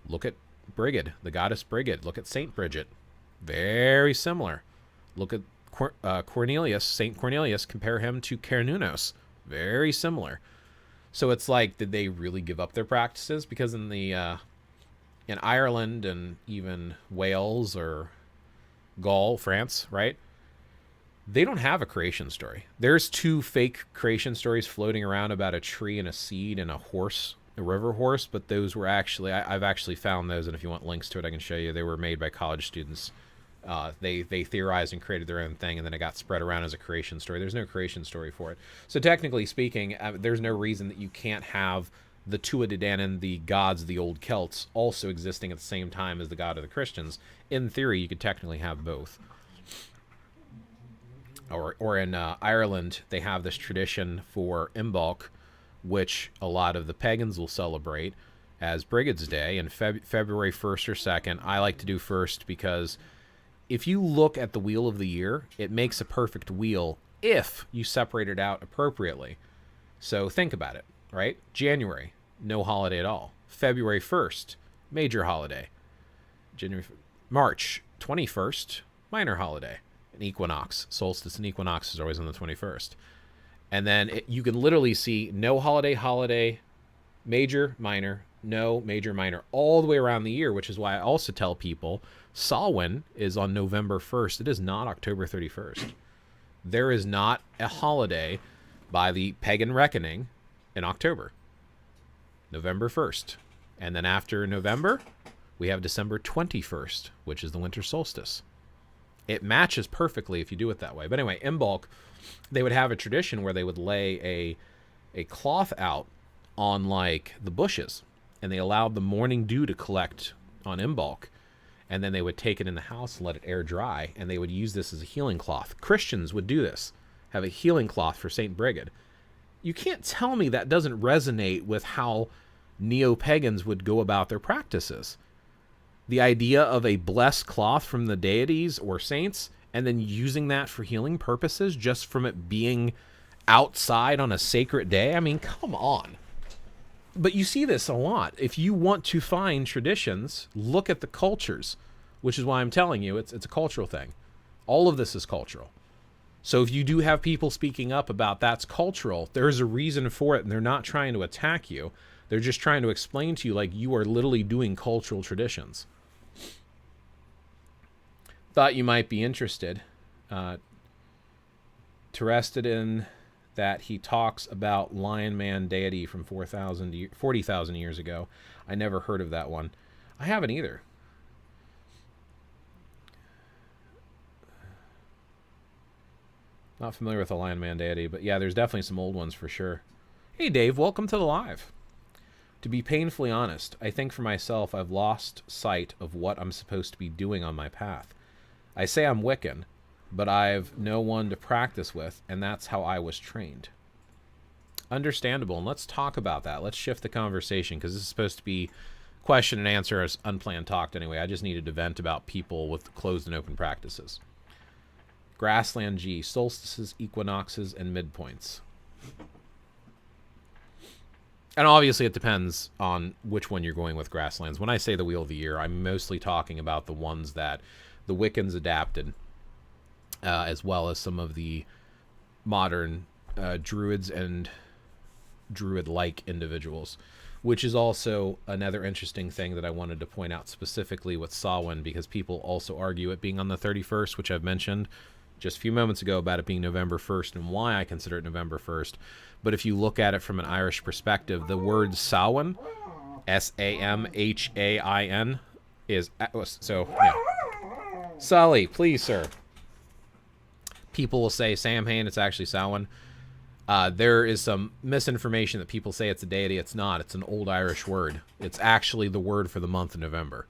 Look at Brigid, the goddess Brigid. Look at Saint Bridget. Very similar. Look at Cornelius, Saint Cornelius. Compare him to Cernunnos. Very similar. So it's like, did they really give up their practices? Because in the in Ireland and even Wales or Gaul, France, right? They don't have a creation story. There's 2 fake creation stories floating around about a tree and a seed and a horse, a river horse, but those were actually, I've actually found those, and if you want links to it, I can show you. They were made by college students. They theorized and created their own thing, and then it got spread around as a creation story. There's no creation story for it. So technically speaking, there's no reason that you can't have the Tuatha De Danann, the gods of the old Celts, also existing at the same time as the god of the Christians. In theory, you could technically have both. Or in Ireland, they have this tradition for Imbolc, which a lot of the pagans will celebrate as Brigid's Day, in February 1st or 2nd. I like to do 1st because if you look at the wheel of the year, it makes a perfect wheel if you separate it out appropriately. So think about it, right? January, no holiday at all. February 1st, major holiday. March 21st, minor holiday. An equinox, solstice and equinox is always on the 21st. And then you can literally see no holiday, major, minor, no, major, minor, all the way around the year, which is why I also tell people Samhain is on November 1st. It is not October 31st. There is not a holiday by the pagan reckoning in October. November 1st. And then after November, we have December 21st, which is the winter solstice. It matches perfectly if you do it that way. But anyway, Imbolc, they would have a tradition where they would lay a cloth out on like the bushes, and they allowed the morning dew to collect on Imbolc, and then they would take it in the house and let it air dry, and they would use this as a healing cloth. Christians would do this, have a healing cloth for St. Brigid. You can't tell me that doesn't resonate with how neo-pagans would go about their practices. The idea of a blessed cloth from the deities or saints, and then using that for healing purposes just from it being outside on a sacred day. I mean, come on. But you see this a lot. If you want to find traditions, look at the cultures, which is why I'm telling you it's a cultural thing. All of this is cultural. So if you do have people speaking up about that's cultural, there's a reason for it, and they're not trying to attack you. They're just trying to explain to you like you are literally doing cultural traditions. Thought you might be interested. Interested in that he talks about Lion Man deity from 40,000 years ago. I never heard of that one. I haven't either. Not familiar with the Lion Man deity, but yeah, there's definitely some old ones for sure. Hey Dave, welcome to the live. To be painfully honest, I think for myself I've lost sight of what I'm supposed to be doing on my path. I say I'm Wiccan, but I've no one to practice with, and that's how I was trained. Understandable, and let's talk about that. Let's shift the conversation, because this is supposed to be question and answer as unplanned talk anyway. I just needed to vent about people with closed and open practices. Grassland G, solstices, equinoxes, and midpoints. And obviously it depends on which one you're going with grasslands. When I say the Wheel of the Year, I'm mostly talking about the ones that the Wiccans adapted, as well as some of the modern druids and druid-like individuals, which is also another interesting thing that I wanted to point out specifically with Samhain, because people also argue it being on the 31st, which I've mentioned just a few moments ago about it being November 1st and why I consider it November 1st. But if you look at it from an Irish perspective, the word Samhain, S-A-M-H-A-I-N, is... So, yeah. Sully, please, sir. People will say Samhain, it's actually Samhain. There is some misinformation that people say it's a deity. It's not. It's an old Irish word. It's actually the word for the month of November.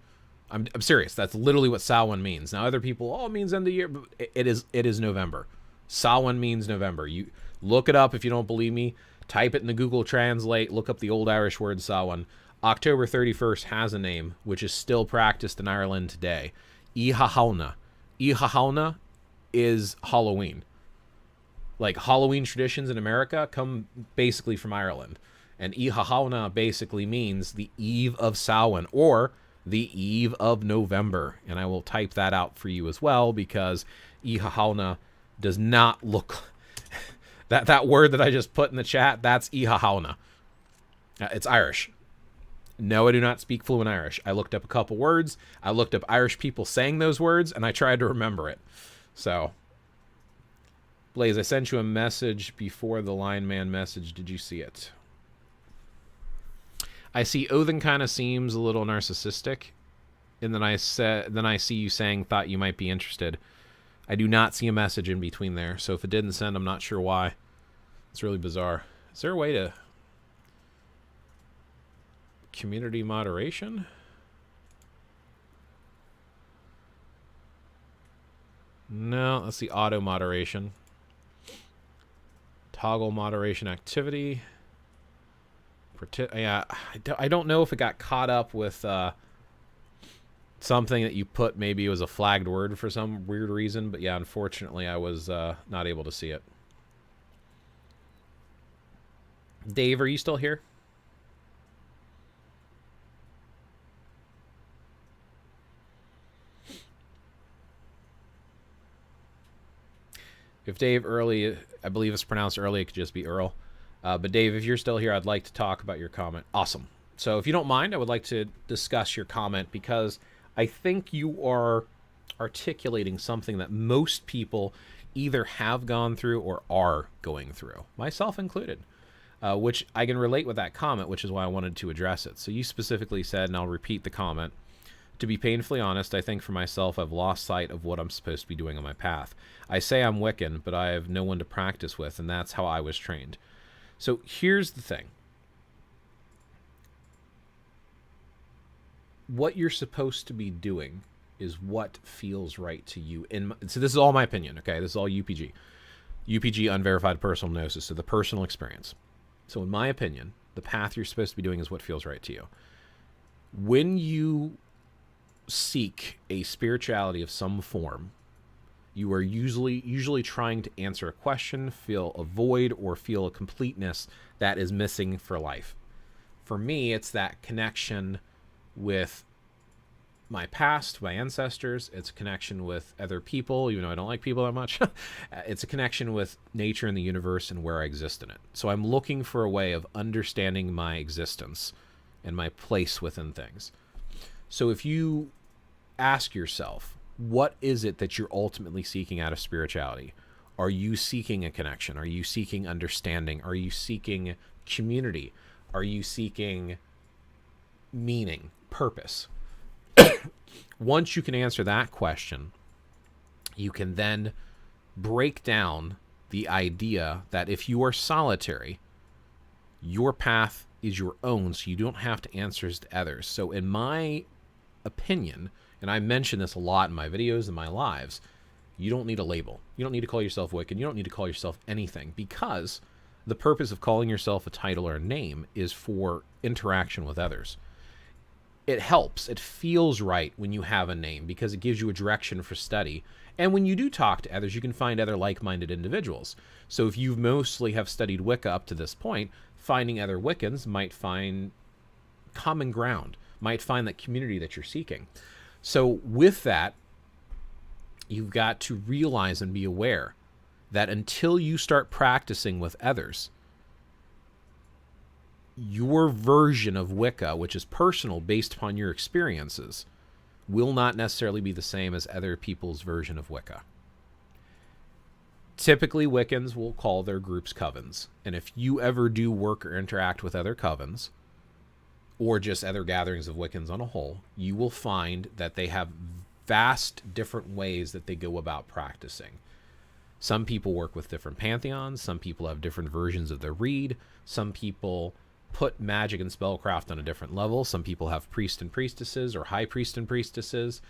I'm serious. That's literally what Samhain means. Now, other people, it means end of the year. But it is November. Samhain means November. You look it up if you don't believe me. Type it in the Google Translate. Look up the old Irish word Samhain. October 31st has a name, which is still practiced in Ireland today. Ihahauna. Ihahauna is Halloween. Like Halloween traditions in America come basically from Ireland. And Ihahauna basically means the eve of Samhain, or the eve of November. And I will type that out for you as well, because Ihahauna does not look... that word that I just put in the chat, that's Ihahauna. It's Irish. No, I do not speak fluent Irish. I looked up a couple words. I looked up Irish people saying those words, and I tried to remember it. So, Blaze, I sent you a message before the Lion Man message. Did you see it? I see Othen kind of seems a little narcissistic, and then I see you saying thought you might be interested. I do not see a message in between there, so if it didn't send, I'm not sure why. It's really bizarre. Is there a way to... community moderation? No, let's see, auto moderation. Toggle moderation activity. Yeah, I don't know if it got caught up with something that you put. Maybe it was a flagged word for some weird reason, but yeah, unfortunately I was not able to see it. Dave, are you still here? If Dave Early, I believe it's pronounced Early, it could just be Earl. But Dave, if you're still here, I'd like to talk about your comment. Awesome. So if you don't mind, I would like to discuss your comment because I think you are articulating something that most people either have gone through or are going through, myself included, which I can relate with that comment, which is why I wanted to address it. So you specifically said, and I'll repeat the comment, to be painfully honest, I think for myself, I've lost sight of what I'm supposed to be doing on my path. I say I'm Wiccan, but I have no one to practice with, and that's how I was trained. So here's the thing. What you're supposed to be doing is what feels right to you. So this is all my opinion, okay? This is all UPG. UPG, unverified personal gnosis, so the personal experience. So in my opinion, the path you're supposed to be doing is what feels right to you. When you seek a spirituality of some form, you are usually trying to answer a question, feel a void, or feel a completeness that is missing for life. For me, it's that connection with my past, my ancestors. It's a connection with other people, even though I don't like people that much. It's a connection with nature and the universe and where I exist in it. So I'm looking for a way of understanding my existence and my place within things. So if you ask yourself, what is it that you're ultimately seeking out of spirituality? Are you seeking a connection? Are you seeking understanding? Are you seeking community? Are you seeking meaning, purpose? Once you can answer that question, you can then break down the idea that if you are solitary, your path is your own, so you don't have to answer to others. So in my opinion, and I mention this a lot in my videos and my lives, you don't need a label. You don't need to call yourself Wiccan. You don't need to call yourself anything, because the purpose of calling yourself a title or a name is for interaction with others. It helps. It feels right when you have a name because it gives you a direction for study. And when you do talk to others, you can find other like-minded individuals. So if you mostly have studied Wicca up to this point, finding other Wiccans might find common ground, might find that community that you're seeking. So with that, you've got to realize and be aware that until you start practicing with others, your version of Wicca, which is personal based upon your experiences, will not necessarily be the same as other people's version of Wicca. Typically, Wiccans will call their groups covens. And if you ever do work or interact with other covens, or just other gatherings of Wiccans on a whole, you will find that they have vast different ways that they go about practicing. Some people work with different pantheons. Some people have different versions of their read. Some people put magic and spellcraft on a different level. Some people have priests and priestesses or high priests and priestesses.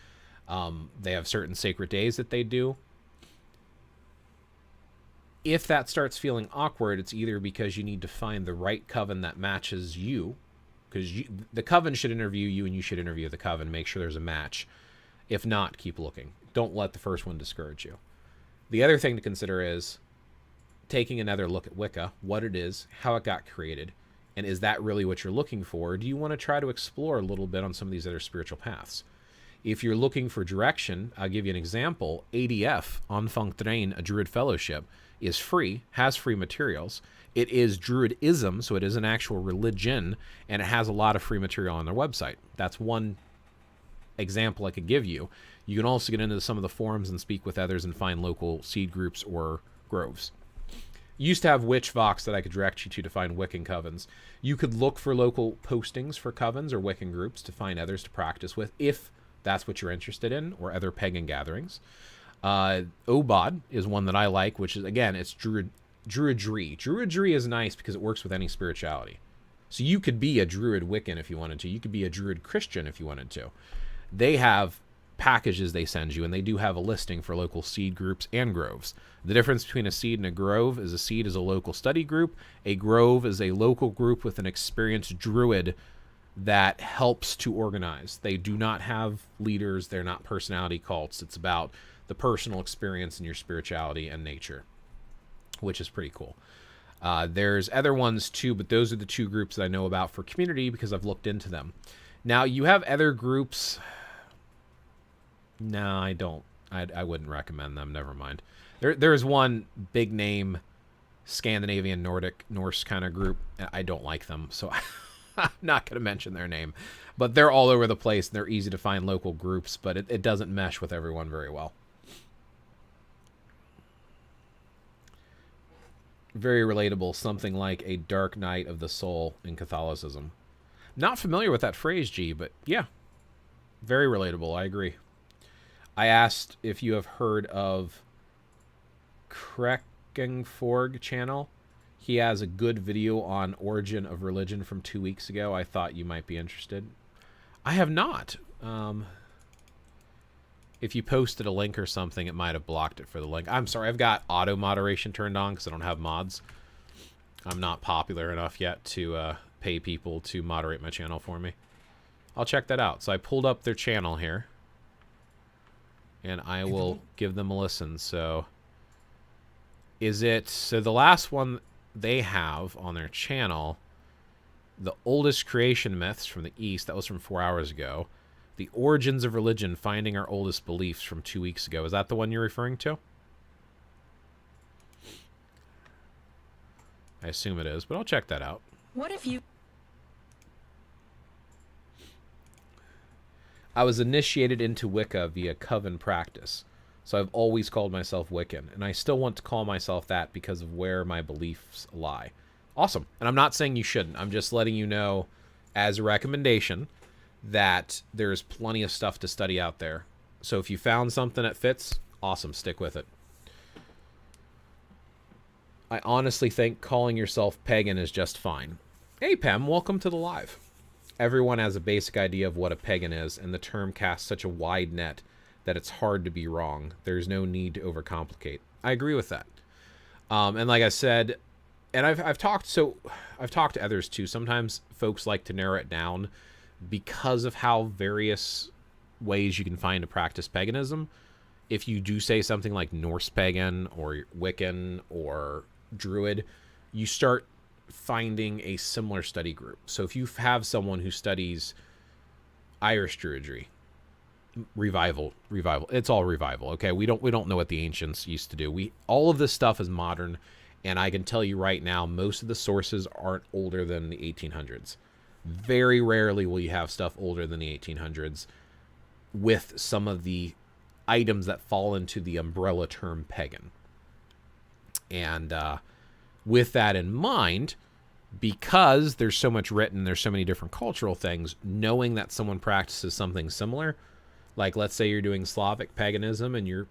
They have certain sacred days that they do. If that starts feeling awkward, it's either because you need to find the right coven that matches you, because the coven should interview you and you should interview the coven, make sure there's a match. If not, keep looking. Don't let the first one discourage you. The other thing to consider is taking another look at Wicca, what it is, how it got created, and is that really what you're looking for? Or do you want to try to explore a little bit on some of these other spiritual paths? If you're looking for direction, I'll give you an example. ADF, Enfant Drain, a Druid Fellowship, is free, has free materials. It is Druidism, so it is an actual religion, and it has a lot of free material on their website. That's one example I could give you. You can also get into some of the forums and speak with others and find local seed groups or groves. Used to have Witchvox that I could direct you to find Wiccan covens. You could look for local postings for covens or Wiccan groups to find others to practice with if that's what you're interested in, or other pagan gatherings. Obod is one that I like, which is, again, it's Druidry. Druidry is nice because it works with any spirituality. So you could be a Druid Wiccan if you wanted to. You could be a Druid Christian if you wanted to. They have packages they send you, and they do have a listing for local seed groups and groves. The difference between a seed and a grove is a seed is a local study group. A grove is a local group with an experienced druid that helps to organize. They do not have leaders. They're not personality cults. It's about the personal experience and your spirituality and nature, which is pretty cool. There's other ones too, but those are the two groups that I know about for community because I've looked into them. Now, you have other groups. No, I don't. I wouldn't recommend them. Never mind. There's one big name Scandinavian Nordic Norse kind of group. I don't like them, so I'm not going to mention their name. But they're all over the place, and they're easy to find local groups, but it doesn't mesh with everyone very well. Very relatable, something like a dark night of the soul in Catholicism. Not familiar with that phrase, G, but yeah, very relatable. I agree. I asked if you have heard of Krekingforg channel. He has a good video on origin of religion from 2 weeks ago. I thought you might be interested. I have not. If you posted a link or something, it might have blocked it for the link. I'm sorry, I've got auto moderation turned on because I don't have mods. I'm not popular enough yet to pay people to moderate my channel for me. I'll check that out. So I pulled up their channel here, and I will give them a listen. So so the last one they have on their channel, the oldest creation myths from the East, that was from 4 hours ago. The origins of religion, finding our oldest beliefs, from 2 weeks ago. Is that the one you're referring to? I assume it is, but I'll check that out. What if you... I was initiated into Wicca via coven practice, so I've always called myself Wiccan, and I still want to call myself that because of where my beliefs lie. Awesome. And I'm not saying you shouldn't. I'm just letting you know, as a recommendation, that there's plenty of stuff to study out there. So if you found something that fits, awesome, stick with it. I honestly think calling yourself pagan is just fine. Hey, Pem, welcome to the live. Everyone has a basic idea of what a pagan is, and the term casts such a wide net that it's hard to be wrong. There's no need to overcomplicate. I agree with that. And like I said, and I've talked to others too. Sometimes folks like to narrow it down because of how various ways you can find to practice paganism. If you do say something like Norse pagan or Wiccan or Druid, you start finding a similar study group. So if you have someone who studies Irish Druidry, revival, it's all revival. Okay, we don't know what the ancients used to do. All of this stuff is modern, and I can tell you right now, most of the sources aren't older than the 1800s. Very rarely will you have stuff older than the 1800s with some of the items that fall into the umbrella term pagan. And with that in mind, because there's so much written, there's so many different cultural things, knowing that someone practices something similar, like let's say you're doing Slavic paganism and you're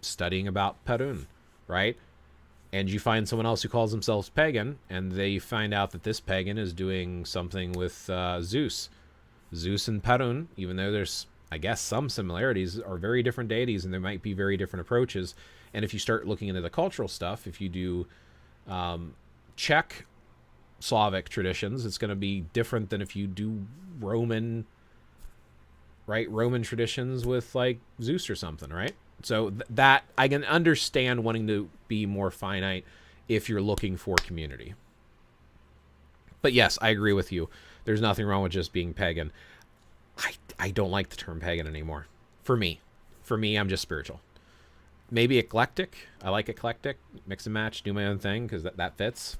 studying about Perun, right? And you find someone else who calls themselves pagan, and they find out that this pagan is doing something with Zeus. Zeus and Perun, even though there's, I guess, some similarities, are very different deities, and there might be very different approaches. And if you start looking into the cultural stuff, if you do Czech Slavic traditions, it's going to be different than if you do Roman traditions with, like, Zeus or something, right? So that I can understand wanting to be more finite if you're looking for community. But yes, I agree with you. There's nothing wrong with just being pagan. I don't like the term pagan anymore. For me, I'm just spiritual. Maybe eclectic. I like eclectic. Mix and match, do my own thing because that fits.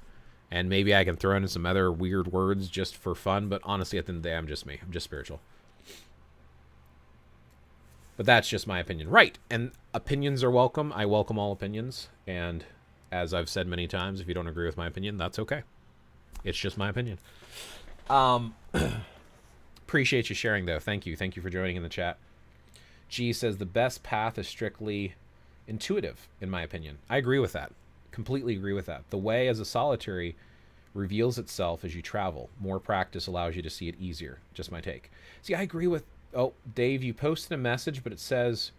And maybe I can throw in some other weird words just for fun. But honestly, at the end of the day, I'm just me. I'm just spiritual. But that's just my opinion. Right. And opinions are welcome. I welcome all opinions. And as I've said many times, if you don't agree with my opinion, that's okay. It's just my opinion. Appreciate you sharing, though. Thank you. Thank you for joining in the chat. G says the best path is strictly intuitive, in my opinion. I agree with that. Completely agree with that. The way as a solitary reveals itself as you travel. More practice allows you to see it easier. Just my take. See, I agree with... Oh, Dave, you posted a message, but it says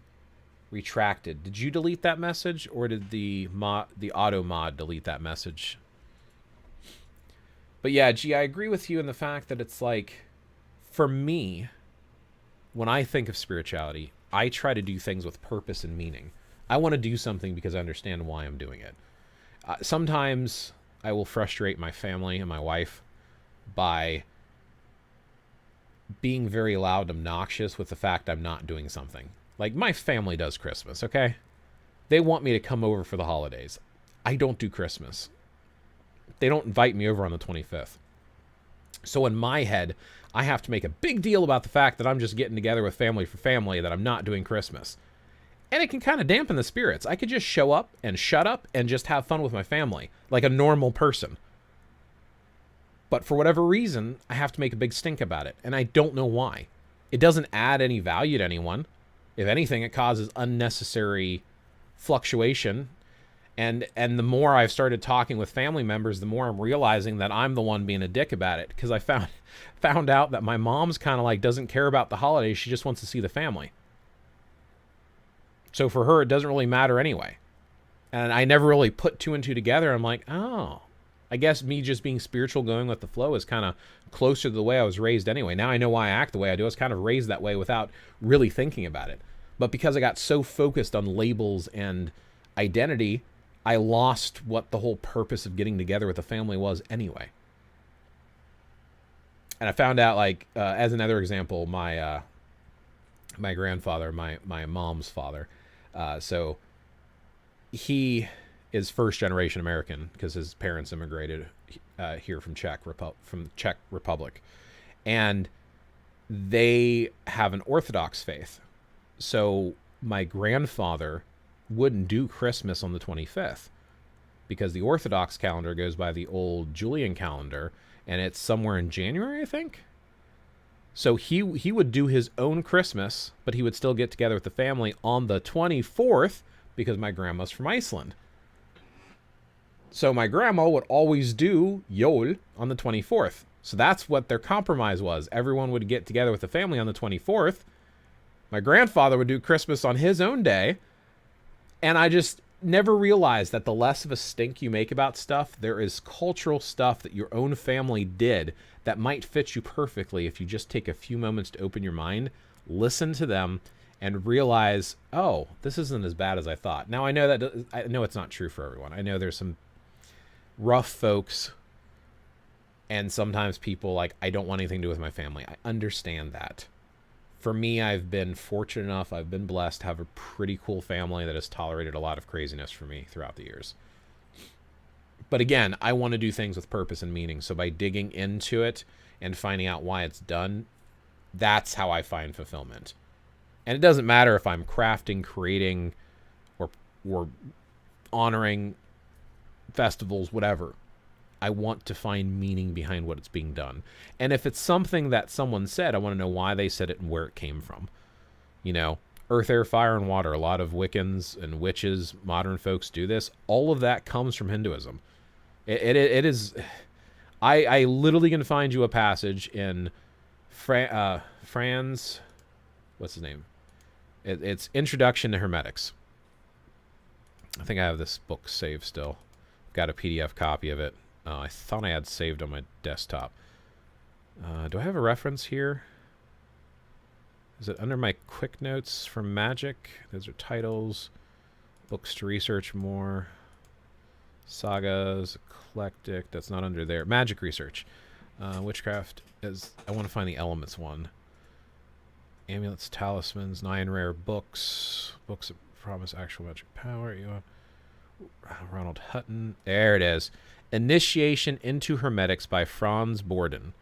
retracted. Did you delete that message, or did the auto mod delete that message? But yeah, G, I agree with you in the fact that it's like, for me, when I think of spirituality, I try to do things with purpose and meaning. I want to do something because I understand why I'm doing it. Sometimes I will frustrate my family and my wife by being very loud and obnoxious with the fact I'm not doing something. Like, my family does Christmas, okay? They want me to come over for the holidays. I don't do Christmas. They don't invite me over on the 25th. So in my head, I have to make a big deal about the fact that I'm just getting together with family for family, that I'm not doing Christmas. And it can kind of dampen the spirits. I could just show up and shut up and just have fun with my family, like a normal person. But for whatever reason, I have to make a big stink about it, and I don't know why. It doesn't add any value to anyone. If anything, it causes unnecessary fluctuation. And the more I've started talking with family members, the more I'm realizing that I'm the one being a dick about it, because I found out that my mom's kind of like doesn't care about the holidays. She just wants to see the family. So for her, it doesn't really matter anyway. And I never really put two and two together. I'm like, oh, I guess me just being spiritual, going with the flow, is kind of closer to the way I was raised anyway. Now I know why I act the way I do. I was kind of raised that way without really thinking about it. But because I got so focused on labels and identity, I lost what the whole purpose of getting together with the family was anyway. And I found out, like, as another example, my grandfather, my mom's father, so he is first generation American because his parents immigrated here from Czech Republic, and they have an Orthodox faith. So my grandfather wouldn't do Christmas on the 25th because the Orthodox calendar goes by the old Julian calendar, and it's somewhere in January, I think. So he would do his own Christmas, but he would still get together with the family on the 24th because my grandma's from Iceland. So my grandma would always do Yule on the 24th. So that's what their compromise was. Everyone would get together with the family on the 24th. My grandfather would do Christmas on his own day. And I just never realized that the less of a stink you make about stuff, there is cultural stuff that your own family did that might fit you perfectly if you just take a few moments to open your mind, listen to them, and realize, oh, this isn't as bad as I thought. Now, I know it's not true for everyone. I know there's some rough folks, and sometimes people like, I don't want anything to do with my family. I understand that. For me, I've been fortunate enough, I've been blessed to have a pretty cool family that has tolerated a lot of craziness for me throughout the years. But again, I want to do things with purpose and meaning. So by digging into it and finding out why it's done, that's how I find fulfillment. And it doesn't matter if I'm crafting, creating, or honoring festivals, whatever. I want to find meaning behind what it's being done. And if it's something that someone said, I want to know why they said it and where it came from. You know, earth, air, fire, and water. A lot of Wiccans and witches, modern folks do this. All of that comes from Hinduism. It is... I literally can find you a passage in Franz... What's his name? It's Introduction to Hermetics. I think I have this book saved still. Got a PDF copy of it. I thought I had saved on my desktop. Do I have a reference here? Is it under my quick notes from Magic? Those are titles. Books to research more. Sagas, eclectic. That's not under there. Magic research. Witchcraft is... I want to find the elements one. Amulets, talismans, 9 rare books. Books that promise actual magic power. Ronald Hutton. There it is. Initiation into Hermetics by Franz Borden.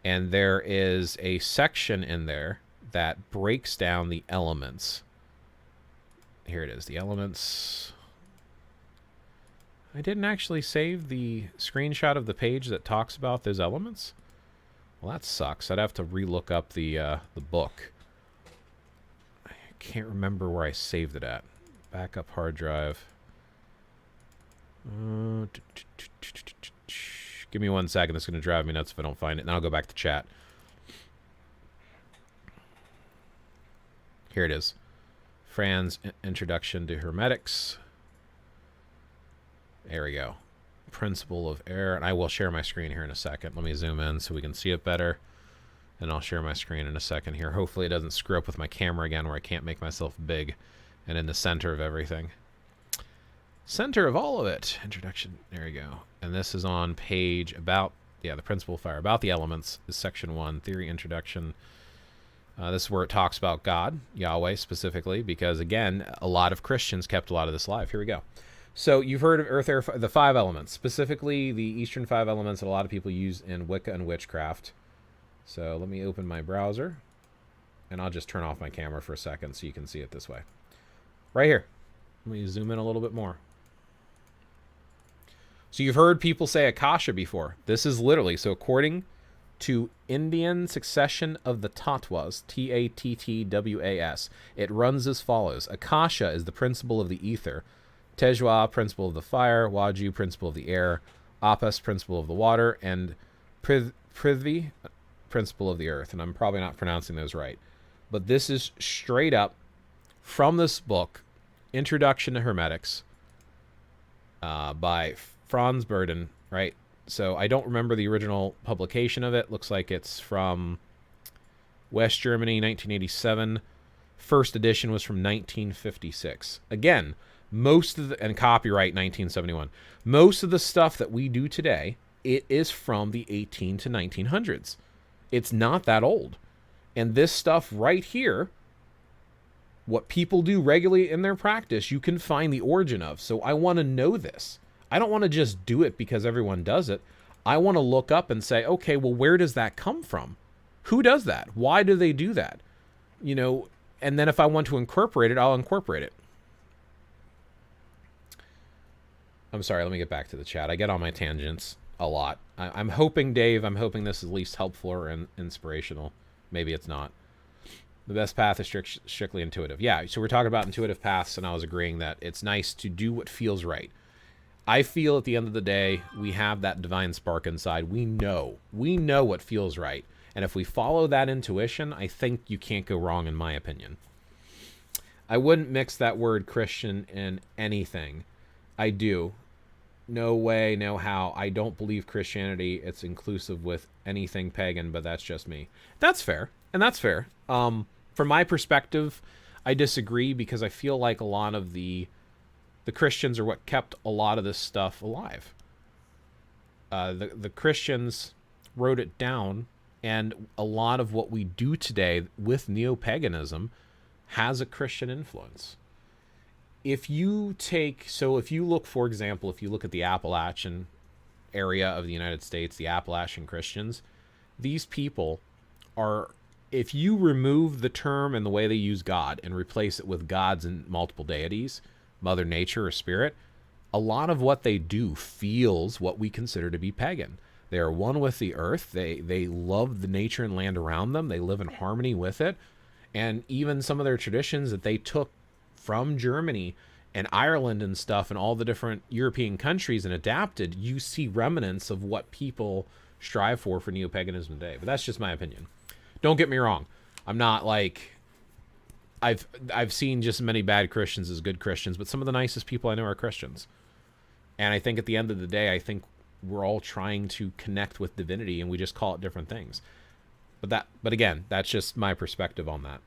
And there is a section in there that breaks down the elements. Here it is, the elements. I didn't actually save the screenshot of the page that talks about those elements. Well, that sucks. I'd have to relook up the book. I can't remember where I saved it at. Backup hard drive. Give me 1 second. That's going to drive me nuts if I don't find it. And I'll go back to chat. Here it is. Fran's Introduction to Hermetics. There we go. Principle of Air. And I will share my screen here in a second. Let me zoom in so we can see it better. And I'll share my screen in a second here. Hopefully it doesn't screw up with my camera again where I can't make myself big and in the center of everything. Center of all of it. Introduction. There we go. And this is on page about, the Principle of Fire. About the Elements is section 1. Theory, Introduction. This is where it talks about God, Yahweh specifically, because again, a lot of Christians kept a lot of this alive. Here we go. So you've heard of earth, air, the 5 elements, specifically the Eastern 5 elements that a lot of people use in Wicca and witchcraft. So let me open my browser, and I'll just turn off my camera for a second so you can see it this way. Right here. Let me zoom in a little bit more. So you've heard people say Akasha before. This is literally, so according to Indian succession of the Tattwas, Tattwas, it runs as follows. Akasha is the principle of the ether. Tejwa, principle of the fire. Waju, principle of the air. Apas, principle of the water. And Prithvi, principle of the earth. And I'm probably not pronouncing those right. But this is straight up from this book, Introduction to Hermetics, by Franz Burden, right? So I don't remember the original publication of it. Looks like it's from West Germany, 1987. First edition was from 1956. Again, most of the, and copyright 1971. Most of the stuff that we do today, it is from the 18 to 1900s. It's not that old. And this stuff right here, what people do regularly in their practice, you can find the origin of. So I want to know this. I don't want to just do it because everyone does it. I want to look up and say, okay, well, where does that come from? Who does that? Why do they do that? You know, and then if I want to incorporate it, I'll incorporate it. I'm sorry, let me get back to the chat. I get on my tangents a lot. I'm hoping, Dave, I'm hoping this is at least helpful or inspirational. Maybe it's not. The best path is strictly intuitive. Yeah, so we're talking about intuitive paths, and I was agreeing that it's nice to do what feels right. I feel at the end of the day, we have that divine spark inside. We know what feels right. And if we follow that intuition, I think you can't go wrong, in my opinion. I wouldn't mix that word Christian in anything. I do. No way, no how. I don't believe Christianity, it's inclusive with anything pagan, but that's just me. That's fair. And that's fair. From my perspective, I disagree because I feel like a lot of the Christians are what kept a lot of this stuff alive. The Christians wrote it down, and a lot of what we do today with neo-paganism has a Christian influence. If you look, for example, if you look at the Appalachian area of the United States, the Appalachian Christians, these people are, if you remove the term and the way they use God and replace it with gods and multiple deities, Mother Nature or Spirit, a lot of what they do feels what we consider to be pagan. They are one with the earth. They love the nature and land around them. They live in harmony with it. And even some of their traditions that they took from Germany and Ireland and stuff and all the different European countries and adapted, you see remnants of what people strive for neo-paganism today. But that's just my opinion. Don't get me wrong. I'm not like... I've seen just as many bad Christians as good Christians, but some of the nicest people I know are Christians. And I think at the end of the day, I think we're all trying to connect with divinity, and we just call it different things. But again, that's just my perspective on that.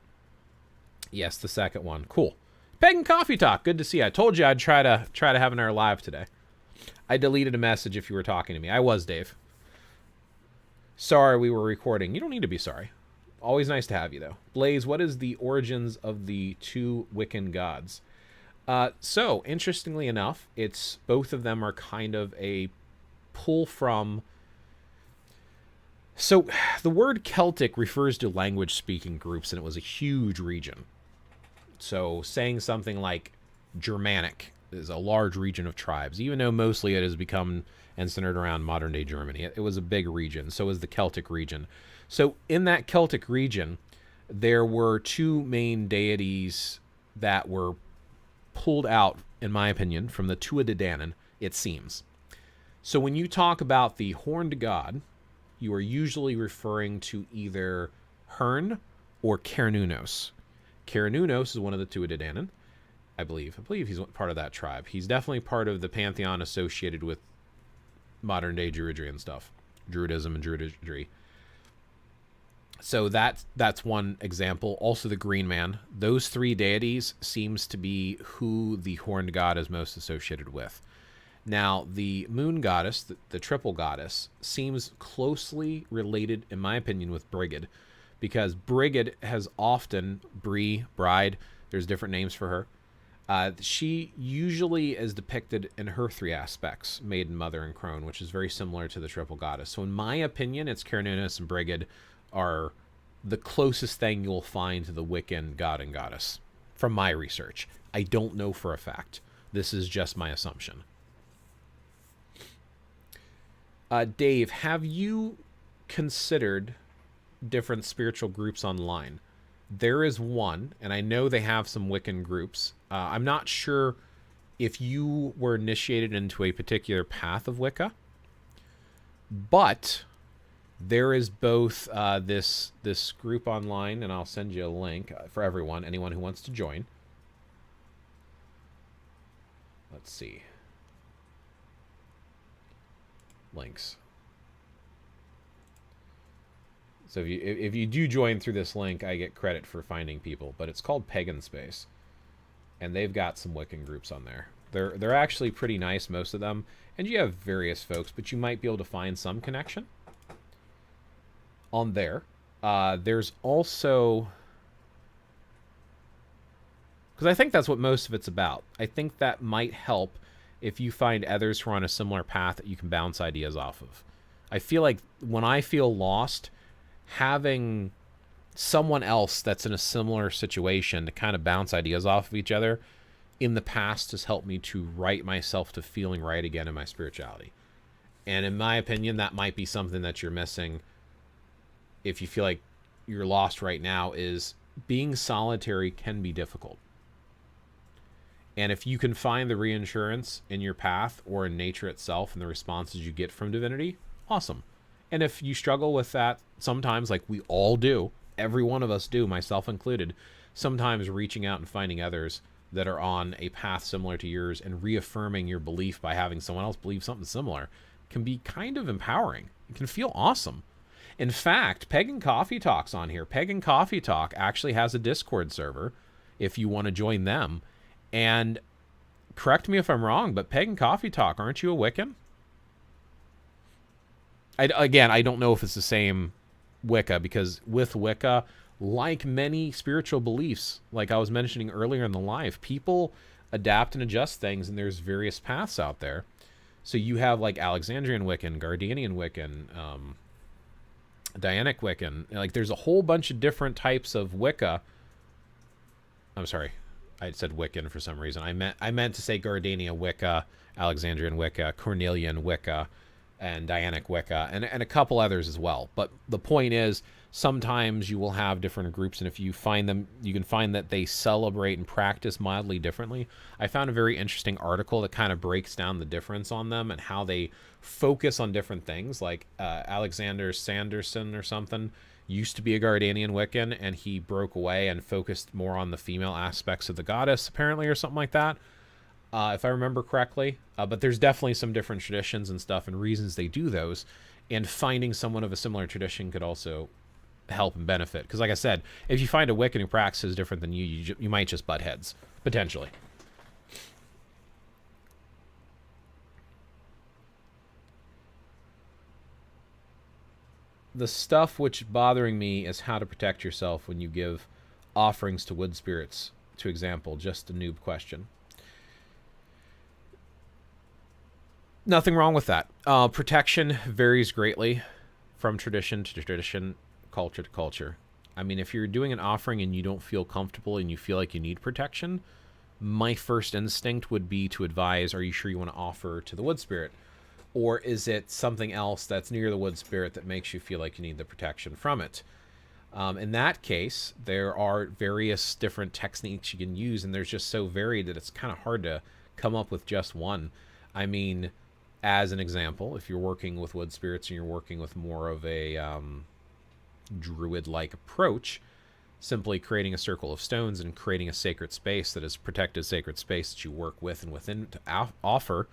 Yes, the second one. Cool. Pagan Coffee Talk. Good to see you. I told you I'd try to have an hour live today. I deleted a message if you were talking to me. I was, Dave. Sorry we were recording. You don't need to be sorry. Always nice to have you, though. Blaze, what is the origins of the 2 Wiccan gods? So, interestingly enough, it's both of them are kind of a pull from... So, the word Celtic refers to language-speaking groups, and it was a huge region. So, saying something like Germanic is a large region of tribes, even though mostly it has become and centered around modern-day Germany. It was a big region. So is the Celtic region. So in that Celtic region, there were 2 main deities that were pulled out, in my opinion, from the Tuatha De Danann, it seems. So when you talk about the horned god, you are usually referring to either Hern or Cernunnos. Cernunnos is one of the Tuatha De Danann, I believe. I believe he's part of that tribe. He's definitely part of the pantheon associated with modern-day Druidry and stuff. Druidism and Druidry. So that's one example. Also the Green Man. Those 3 deities seems to be who the horned god is most associated with. Now, the moon goddess, the triple goddess, seems closely related, in my opinion, with Brigid. because Brigid has often, bride, there's different names for her. She usually is depicted in her three aspects, maiden, mother, and crone, which is very similar to the triple goddess. So in my opinion, it's Cernunnos and Brigid are the closest thing you'll find to the Wiccan god and goddess from my research. I don't know for a fact. This is just my assumption. Dave, have you considered different spiritual groups online? There is one, and I know they have some Wiccan groups. I'm not sure if you were initiated into a particular path of Wicca, but there is both this group online, and I'll send you a link for everyone, anyone who wants to join. Let's see. Links. So if you do join through this link, I get credit for finding people, but it's called Pagan Space, and they've got some Wiccan groups on there. They're actually pretty nice, most of them, and you have various folks, but you might be able to find some connection on there. There's also, because I think that's what most of it's about. I think that might help if you find others who are on a similar path that you can bounce ideas off of. I feel like when I feel lost, having someone else that's in a similar situation to kind of bounce ideas off of each other in the past has helped me to right myself to feeling right again in my spirituality. And in my opinion, that might be something that you're missing if you feel like you're lost right now, is being solitary can be difficult. And if you can find the reinsurance in your path or in nature itself and the responses you get from divinity, awesome. And if you struggle with that sometimes, like we all do, every one of us do, myself included, sometimes reaching out and finding others that are on a path similar to yours and reaffirming your belief by having someone else believe something similar can be kind of empowering. It can feel awesome. In fact, Pagan Coffee Talk's on here. Pagan Coffee Talk actually has a Discord server if you want to join them. And correct me if I'm wrong, but Pagan Coffee Talk, aren't you a Wiccan? I don't know if it's the same Wicca, because with Wicca, like many spiritual beliefs, like I was mentioning earlier in the live, people adapt and adjust things, and there's various paths out there. So you have like Alexandrian Wiccan, Gardanian Wiccan, Dianic Wiccan. Like there's a whole bunch of different types of Wicca. I'm sorry, I said Wiccan for some reason. I meant to say Gardania Wicca, Alexandrian Wicca, Cornelian Wicca, and Dianic Wicca, and a couple others as well. But the point is, sometimes you will have different groups, and if you find them, you can find that they celebrate and practice mildly differently. I found a very interesting article that kind of breaks down the difference on them and how they focus on different things. Like Alexander Sanderson or something used to be a Gardanian Wiccan, and he broke away and focused more on the female aspects of the goddess, apparently, or something like that, if I remember correctly. But there's definitely some different traditions and stuff and reasons they do those, and finding someone of a similar tradition could also help and benefit. Because like I said, if you find a Wiccan who practices different than you might just butt heads, potentially. The stuff which bothering me is how to protect yourself when you give offerings to wood spirits, to example. Just a noob question. Nothing wrong with that. Protection varies greatly from tradition to tradition, culture to culture. I mean, if you're doing an offering and you don't feel comfortable and you feel like you need protection, my first instinct would be to advise, are you sure you want to offer to the wood spirit? Or is it something else that's near the wood spirit that makes you feel like you need the protection from it? In that case, there are various different techniques you can use, and there's just so varied that it's kind of hard to come up with just one. I mean, as an example, if you're working with wood spirits and you're working with more of a druid-like approach, simply creating a circle of stones and creating a sacred space that is protected sacred space that you work with and within to offer,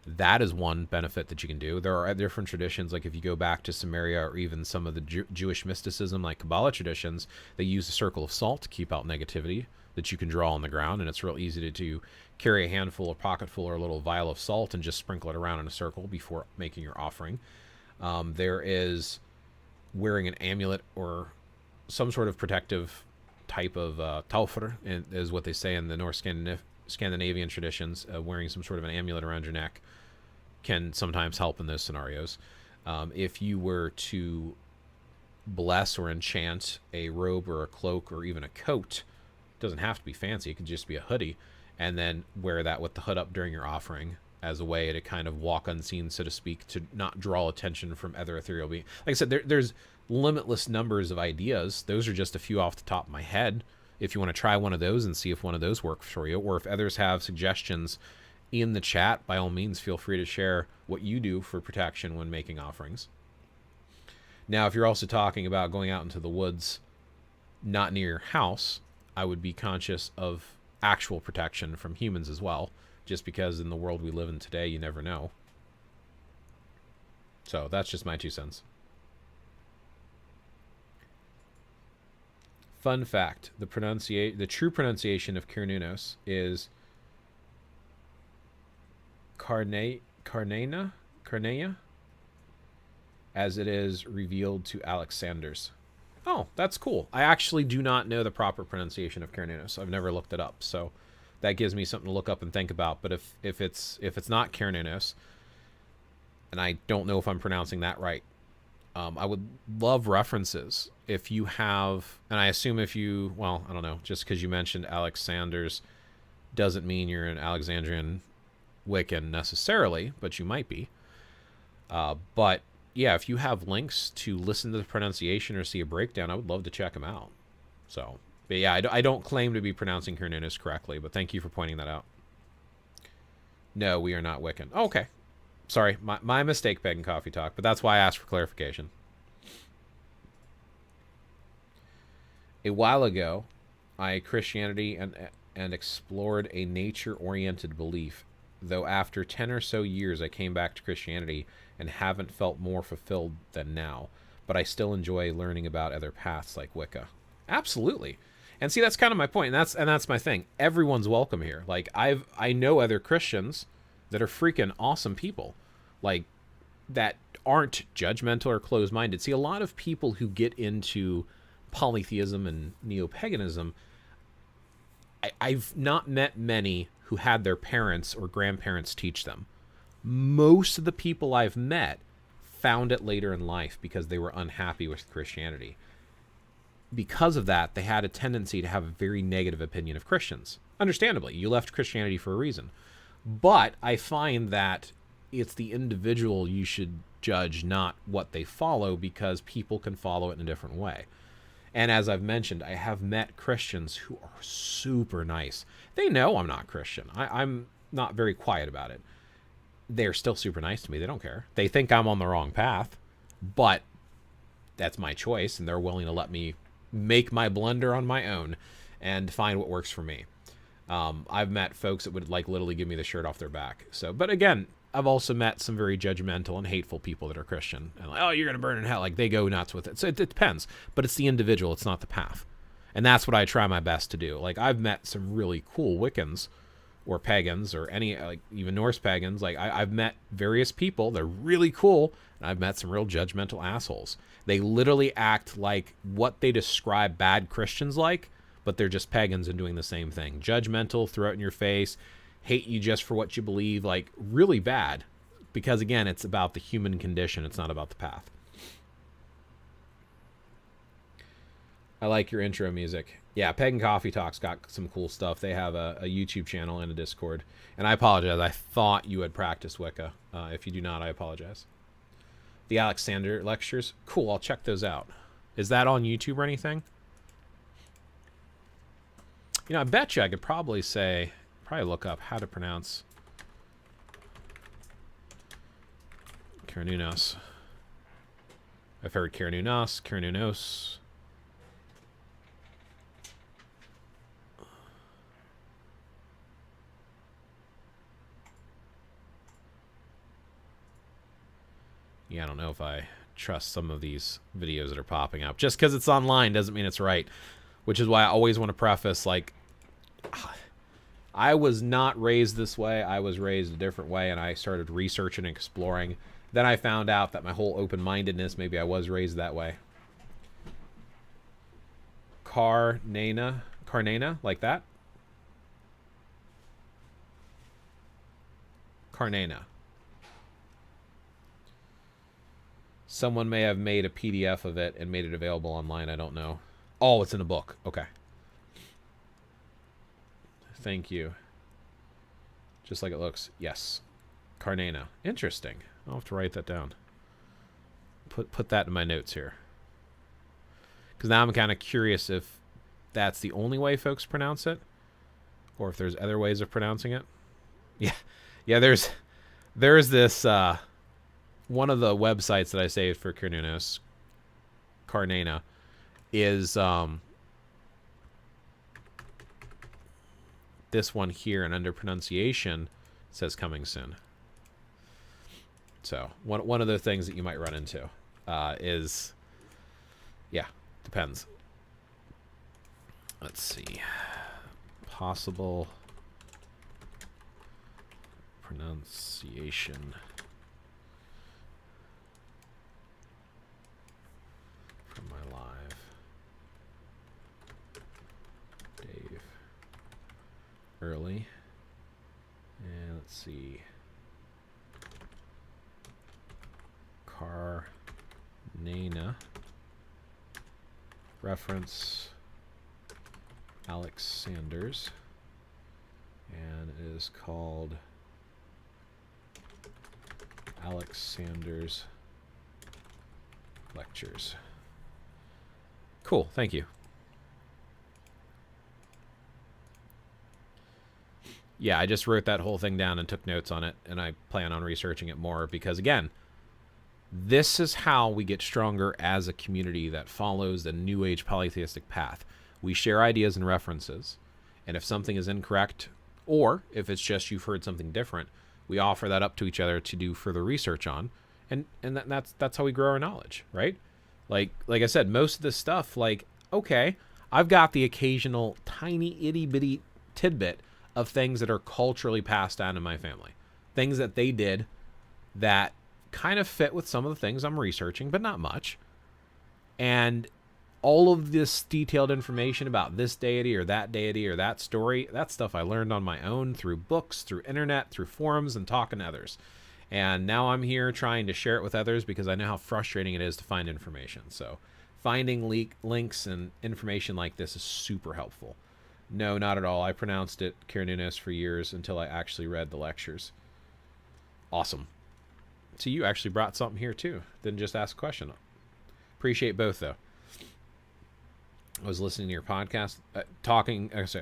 that is one benefit that you can do. There are different traditions, like if you go back to Samaria or even some of the Jewish mysticism, like Kabbalah traditions, they use a circle of salt to keep out negativity that you can draw on the ground, and it's real easy to carry a handful or pocketful or a little vial of salt and just sprinkle it around in a circle before making your offering. There is wearing an amulet or some sort of protective type of taufr, is what they say in the North Scandinavian traditions. Wearing some sort of an amulet around your neck can sometimes help in those scenarios. If you were to bless or enchant a robe or a cloak or even a coat, it doesn't have to be fancy, it could just be a hoodie, and then wear that with the hood up during your offering as a way to kind of walk unseen, so to speak, to not draw attention from other ethereal beings. Like I said, there's limitless numbers of ideas. Those are just a few off the top of my head. If you want to try one of those and see if one of those works for you, or if others have suggestions in the chat, by all means, feel free to share what you do for protection when making offerings. Now, if you're also talking about going out into the woods, not near your house, I would be conscious of actual protection from humans as well, just because in the world we live in today, you never know. So that's just my 2 cents. Fun fact, the true pronunciation of Cernunnos is Carnea, as it is revealed to Alexanders. Oh, that's cool. I actually do not know the proper pronunciation of Cernunnos. I've never looked it up, so that gives me something to look up and think about. But if it's not Cernunnos, and I don't know if I'm pronouncing that right, I would love references. If you have, and I assume if you, well, I don't know, just because you mentioned Alexanders doesn't mean you're an Alexandrian Wiccan necessarily, but you might be. But yeah, if you have links to listen to the pronunciation or see a breakdown, I would love to check them out. So, but yeah, I don't claim to be pronouncing Cernunnos correctly, but thank you for pointing that out. No, we are not Wiccan. Oh, okay. Sorry, my mistake, Pagan Coffee Talk, but that's why I asked for clarification. A while ago, I Christianity and explored a nature-oriented belief, though after 10 or so years I came back to Christianity and haven't felt more fulfilled than now, but I still enjoy learning about other paths like Wicca. Absolutely. And see, that's kind of my point, and that's my thing. Everyone's welcome here. Like, I know other Christians that are freaking awesome people, like, that aren't judgmental or closed-minded. See, a lot of people who get into polytheism and neo-paganism, I've not met many who had their parents or grandparents teach them. Most of the people I've met found it later in life because they were unhappy with Christianity. Because of that, they had a tendency to have a very negative opinion of Christians. Understandably, you left Christianity for a reason. But I find that it's the individual you should judge, not what they follow, because people can follow it in a different way. And as I've mentioned, I have met Christians who are super nice. They know I'm not Christian. I'm not very quiet about it. They're still super nice to me. They don't care. They think I'm on the wrong path, but that's my choice, and they're willing to let me make my blunder on my own and find what works for me. I've met folks that would like literally give me the shirt off their back. So, but again, I've also met some very judgmental and hateful people that are Christian and like, oh, you're going to burn in hell. Like, they go nuts with it. So it depends, but it's the individual. It's not the path. And that's what I try my best to do. Like, I've met some really cool Wiccans or pagans or any, like, even Norse pagans. Like, I've met various people. They're really cool. And I've met some real judgmental assholes. They literally act like what they describe bad Christians like, but they're just pagans and doing the same thing. Judgmental, throw it in your face, hate you just for what you believe, like, really bad. Because, again, it's about the human condition. It's not about the path. I like your intro music. Yeah, Pagan Coffee Talk's got some cool stuff. They have a YouTube channel and a Discord. And I apologize. I thought you had practiced Wicca. If you do not, I apologize. The Alexander lectures. Cool, I'll check those out. Is that on YouTube or anything? You know, I bet you I could probably look up how to pronounce Cernunnos. I've heard Cernunnos, Cernunnos. Yeah, I don't know if I trust some of these videos that are popping up. Just because it's online doesn't mean it's right. Which is why I always want to preface, like, I was not raised this way. I was raised a different way, and I started researching and exploring. Then I found out that my whole open-mindedness, maybe I was raised that way. Carnena, like that. Carnena. Someone may have made a PDF of it and made it available online. I don't know. Oh, it's in a book. Okay. Thank you. Just like it looks. Yes. Carnena. Interesting. I'll have to write that down. Put that in my notes here. Because now I'm kind of curious if that's the only way folks pronounce it, or if there's other ways of pronouncing it. Yeah. Yeah, there's this one of the websites that I saved for Carnena is this one here, and under pronunciation it says coming soon. So one of the things that you might run into is, yeah, depends. Let's see. Possible pronunciation from my live. Dave Early. And let's see. Carnena. Reference Alex Sanders. And it is called Alex Sanders Lectures. Cool, thank you. Yeah, I just wrote that whole thing down and took notes on it, and I plan on researching it more because, again, this is how we get stronger as a community that follows the New Age polytheistic path. We share ideas and references, and if something is incorrect, or if it's just you've heard something different, we offer that up to each other to do further research on, and that's how we grow our knowledge, right? Like I said, most of this stuff, like, okay, I've got the occasional tiny itty bitty tidbit of things that are culturally passed down in my family, things that they did that kind of fit with some of the things I'm researching, but not much. And all of this detailed information about this deity or that story, that stuff I learned on my own through books, through internet, through forums, and talking to others. And now I'm here trying to share it with others because I know how frustrating it is to find information. So finding links and information like this is super helpful. No, not at all. I pronounced it Kiernunos for years until I actually read the lectures. Awesome. So you actually brought something here too. Didn't just ask a question. Appreciate both though. I was listening to your podcast,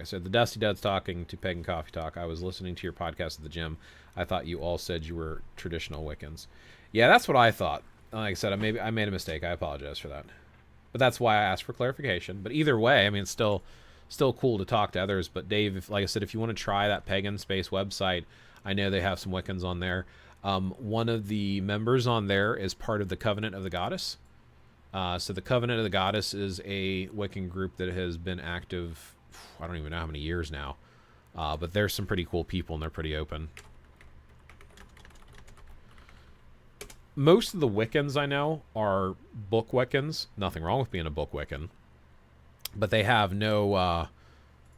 so the Dusty Duds talking to Pagan Coffee Talk. I was listening to your podcast at the gym. I thought you all said you were traditional Wiccans. Yeah, that's what I thought. Like I said, I made a mistake. I apologize for that. But that's why I asked for clarification. But either way, I mean, it's still cool to talk to others. But Dave, like I said, if you want to try that Pagan Space website, I know they have some Wiccans on there. One of the members on there is part of the Covenant of the Goddess. So the Covenant of the Goddess is a Wiccan group that has been active, I don't even know how many years now. But there's some pretty cool people, and they're pretty open. Most of the Wiccans I know are book Wiccans. Nothing wrong with being a book Wiccan. But they have no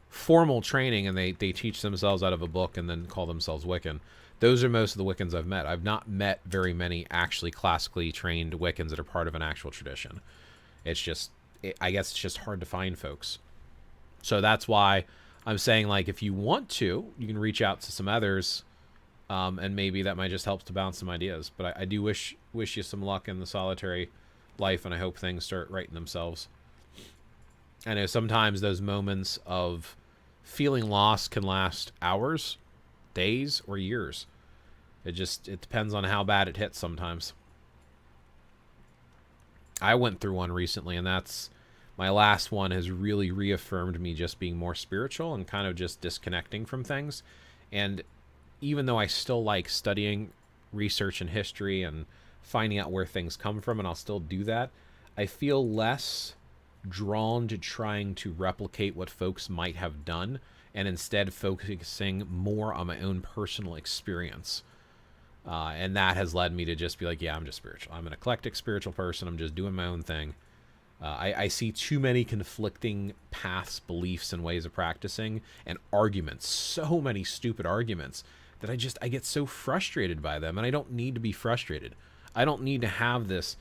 formal training, and they teach themselves out of a book and then call themselves Wiccan. Those are most of the Wiccans I've met. I've not met very many actually classically trained Wiccans that are part of an actual tradition. It's just, I guess it's just hard to find folks. So that's why I'm saying, like, if you want to, you can reach out to some others, and maybe that might just help to bounce some ideas. But I do wish you some luck in the solitary life, and I hope things start righting themselves. I know sometimes those moments of feeling lost can last hours, days, or years. It depends on how bad it hits sometimes. I went through one recently, and that's my last one has really reaffirmed me just being more spiritual and kind of just disconnecting from things. And even though I still like studying research and history and finding out where things come from, and I'll still do that, I feel less drawn to trying to replicate what folks might have done, and instead focusing more on my own personal experience. And that has led me to just be like, yeah, I'm just spiritual. I'm an eclectic spiritual person. I'm just doing my own thing. I see too many conflicting paths, beliefs, and ways of practicing, and arguments. So many stupid arguments that I get so frustrated by them, and I don't need to be frustrated. I don't need to have this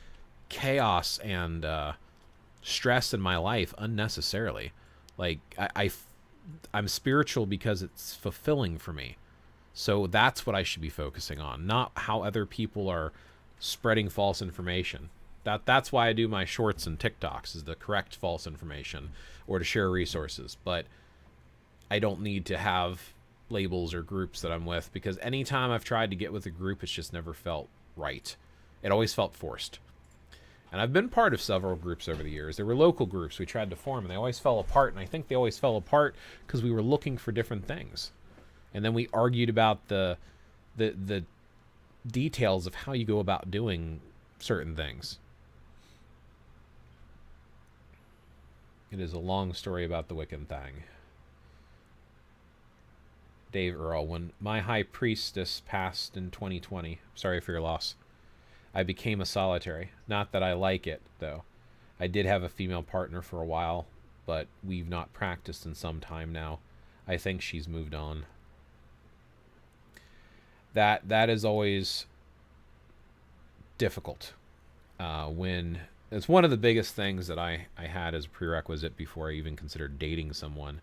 chaos and stress in my life unnecessarily. Like I'm spiritual because it's fulfilling for me. So that's what I should be focusing on, not how other people are spreading false information. That's why I do my shorts and TikToks, is to correct false information or to share resources. But I don't need to have labels or groups that I'm with, because anytime I've tried to get with a group, it's just never felt right. It always felt forced. And I've been part of several groups over the years. There were local groups we tried to form, and they always fell apart. And I think they always fell apart because we were looking for different things. And then we argued about the details of how you go about doing certain things. It is a long story about the Wiccan thing. Dave Earl, when my high priestess passed in 2020, sorry for your loss, I became a solitary. Not that I like it, though. I did have a female partner for a while, but we've not practiced in some time now. I think she's moved on. That is always difficult. When it's one of the biggest things that I had as a prerequisite before I even considered dating someone.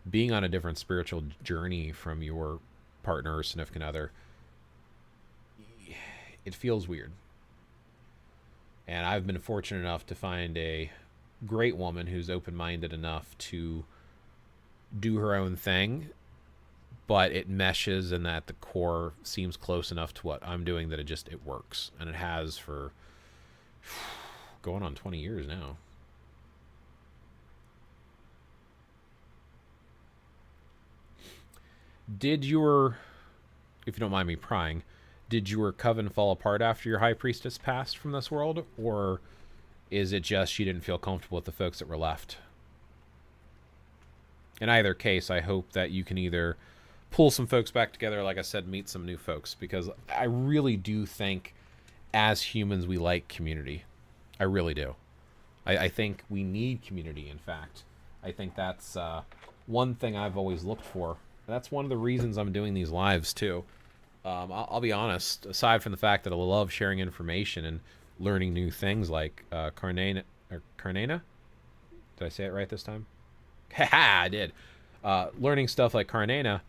Being on a different spiritual journey from your partner or significant other, it feels weird. And I've been fortunate enough to find a great woman who's open-minded enough to do her own thing, but it meshes, and at the core seems close enough to what I'm doing that it works. And it has for going on 20 years now. Did your, if you don't mind me prying, did your coven fall apart after your high priestess passed from this world? Or is it just you didn't feel comfortable with the folks that were left? In either case, I hope that you can either pull some folks back together, like I said, meet some new folks, because I really do think as humans we like community. I really do. I think we need community, in fact. I think that's one thing I've always looked for. That's one of the reasons I'm doing these lives, too. I'll be honest, aside from the fact that I love sharing information and learning new things like Carnena? Did I say it right this time? Haha, I did. Learning stuff like Carnena,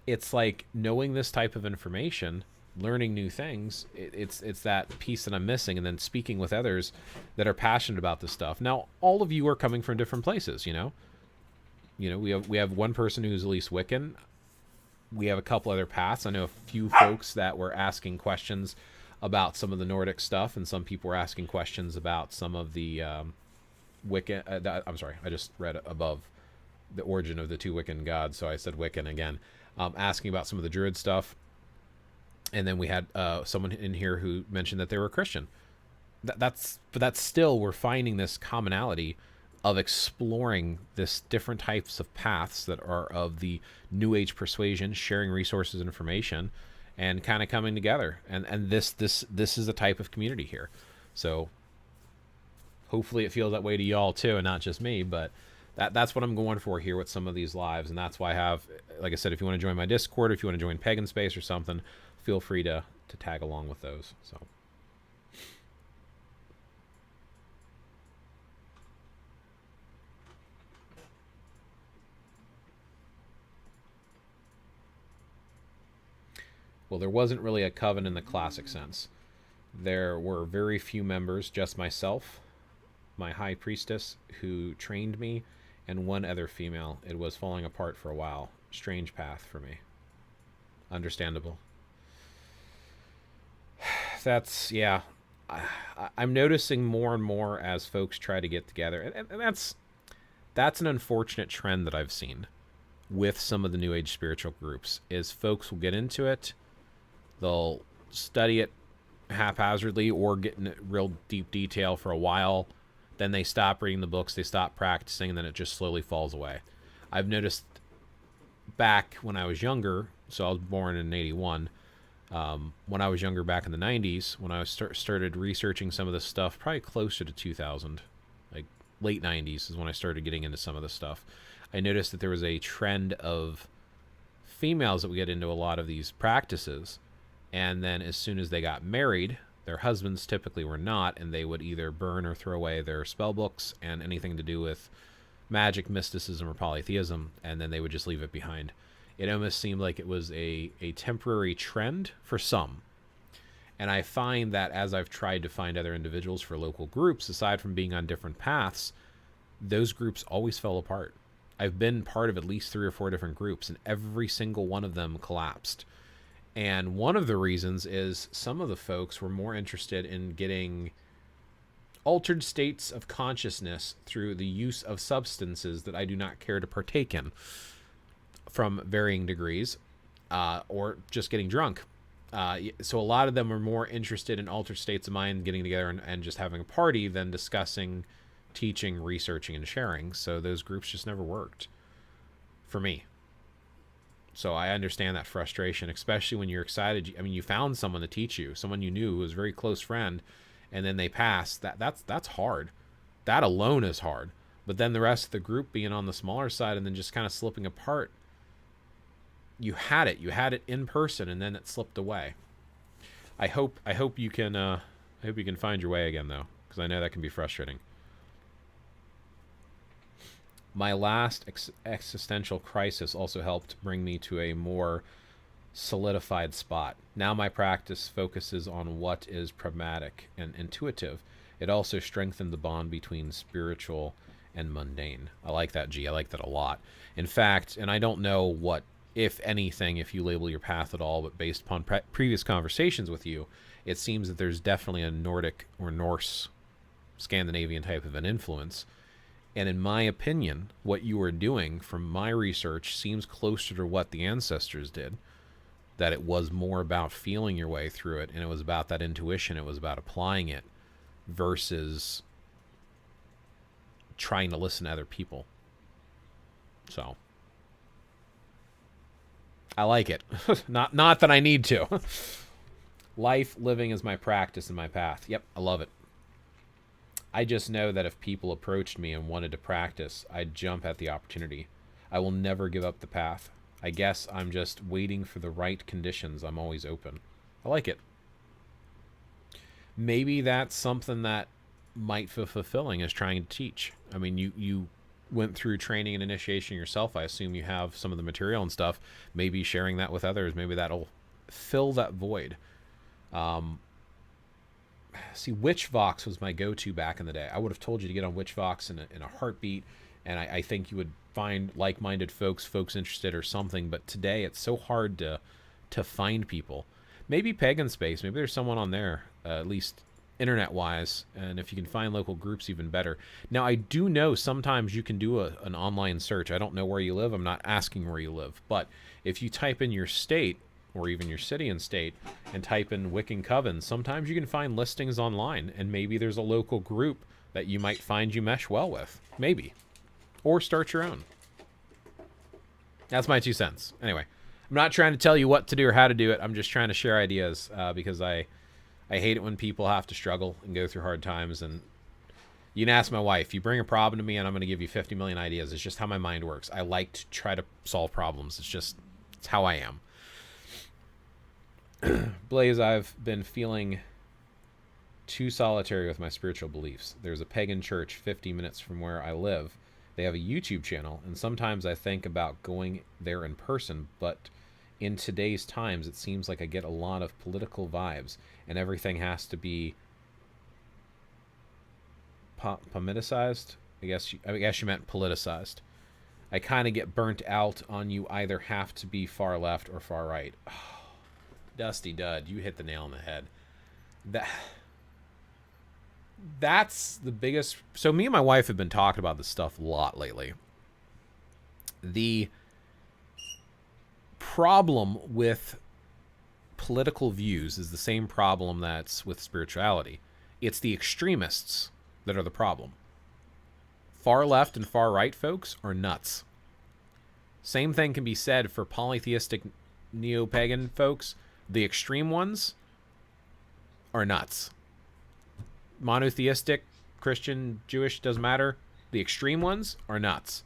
it's like knowing this type of information, learning new things, it's that piece that I'm missing, and then speaking with others that are passionate about this stuff. Now, all of you are coming from different places, you know? We have one person who's at least Wiccan. We have a couple other paths. I know a few folks that were asking questions about some of the Nordic stuff, and some people were asking questions about some of the Wiccan. I'm sorry, I just read above the origin of the two Wiccan gods, so I said Wiccan again. Asking about some of the Druid stuff. And then we had someone in here who mentioned that they were Christian. But that's still, we're finding this commonality of exploring this different types of paths that are of the New Age persuasion, sharing resources and information, and kind of coming together. And this is a type of community here. So hopefully it feels that way to y'all too, and not just me. But that's what I'm going for here with some of these lives, and that's why I have, like I said, if you want to join my Discord, if you want to join Pagan Space or something, feel free to tag along with those. So. Well, there wasn't really a coven in the classic sense. There were very few members, just myself, my high priestess who trained me, and one other female. It was falling apart for a while. Strange path for me. Understandable. That's, yeah. I'm noticing more and more as folks try to get together. And that's an unfortunate trend that I've seen with some of the New Age spiritual groups, is folks will get into it. They'll study it haphazardly or get in real deep detail for a while. Then they stop reading the books, they stop practicing, and then it just slowly falls away. I've noticed back when I was younger, so I was born in 81, when I was younger back in the 90s, when I started researching some of this stuff, probably closer to 2000, like late 90s is when I started getting into some of this stuff. I noticed that there was a trend of females that would get into a lot of these practices, and then as soon as they got married, their husbands typically were not, and they would either burn or throw away their spell books and anything to do with magic, mysticism, or polytheism, and then they would just leave it behind. It almost seemed like it was a temporary trend for some. And I find that as I've tried to find other individuals for local groups, aside from being on different paths, those groups always fell apart. I've been part of at least 3 or 4 different groups, and every single one of them collapsed. And one of the reasons is some of the folks were more interested in getting altered states of consciousness through the use of substances that I do not care to partake in, from varying degrees, or just getting drunk. So a lot of them are more interested in altered states of mind, getting together and just having a party, than discussing, teaching, researching, and sharing. So those groups just never worked for me. So I understand that frustration, especially when you're excited. I mean, you found someone to teach you, someone you knew who was a very close friend, and then they passed. That's hard. That alone is hard. But then the rest of the group being on the smaller side and then just kind of slipping apart. You had it in person, and then it slipped away. I hope you can find your way again, though, because I know that can be frustrating. My last existential crisis also helped bring me to a more solidified spot. Now my practice focuses on what is pragmatic and intuitive. It also strengthened the bond between spiritual and mundane. I like that, G. I like that a lot. In fact, and I don't know what, if anything, if you label your path at all, but based upon previous conversations with you, it seems that there's definitely a Nordic or Norse, Scandinavian type of an influence. And in my opinion, what you are doing, from my research, seems closer to what the ancestors did. That it was more about feeling your way through it, and it was about that intuition, it was about applying it, versus trying to listen to other people. So I like it. not that I need to. Life, living is my practice and my path. Yep, I love it. I just know that if people approached me and wanted to practice, I'd jump at the opportunity. I will never give up the path. I guess I'm just waiting for the right conditions. I'm always open. I like it. Maybe that's something that might feel fulfilling, is trying to teach. I mean, you went through training and initiation yourself. I assume you have some of the material and stuff. Maybe sharing that with others, maybe that'll fill that void. See, Witchvox was my go-to back in the day. I would have told you to get on Witchvox in a heartbeat, and I think you would find like-minded folks interested or something. But today it's so hard to find people. Maybe Pagan Space. Maybe there's someone on there, at least internet-wise. And if you can find local groups, even better. Now, I do know sometimes you can do an online search. I don't know where you live. I'm not asking where you live. But if you type in your state, or even your city and state, and type in Wiccan Covens, sometimes you can find listings online, and maybe there's a local group that you might find you mesh well with. Maybe. Or start your own. That's my 2 cents. Anyway, I'm not trying to tell you what to do or how to do it. I'm just trying to share ideas, because I hate it when people have to struggle and go through hard times. And you can ask my wife. You bring a problem to me, and I'm going to give you 50 million ideas. It's just how my mind works. I like to try to solve problems. It's how I am. Blaze, I've been feeling too solitary with my spiritual beliefs. There's a pagan church 50 minutes from where I live. They have a YouTube channel, and sometimes I think about going there in person, but in today's times, it seems like I get a lot of political vibes, and everything has to be politicized. I guess you meant politicized. I kind of get burnt out on you either have to be far left or far right. Dusty Dud, you hit the nail on the head. That's the biggest. So me and my wife have been talking about this stuff a lot lately. The problem with political views is the same problem that's with spirituality. It's the extremists that are the problem. Far left and far right folks are nuts. Same thing can be said for polytheistic neo-pagan folks. The extreme ones are nuts. Monotheistic, Christian, Jewish, doesn't matter. The extreme ones are nuts.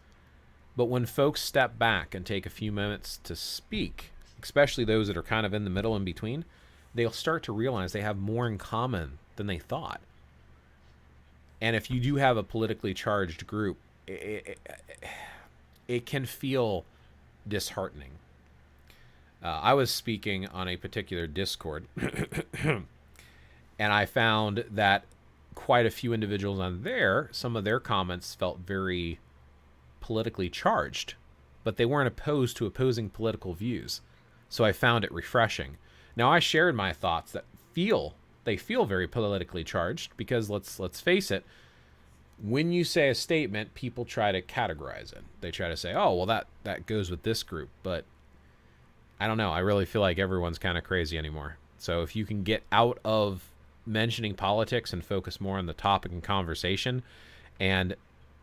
But when folks step back and take a few minutes to speak, especially those that are kind of in the middle in between, they'll start to realize they have more in common than they thought. And if you do have a politically charged group, it can feel disheartening. I was speaking on a particular Discord, and I found that quite a few individuals on there, some of their comments felt very politically charged, but they weren't opposed to opposing political views. So I found it refreshing. Now, I shared my thoughts that they feel very politically charged because let's face it, when you say a statement, people try to categorize it. They try to say, oh, well, that goes with this group. But I don't know. I really feel like everyone's kind of crazy anymore. So if you can get out of mentioning politics and focus more on the topic and conversation, and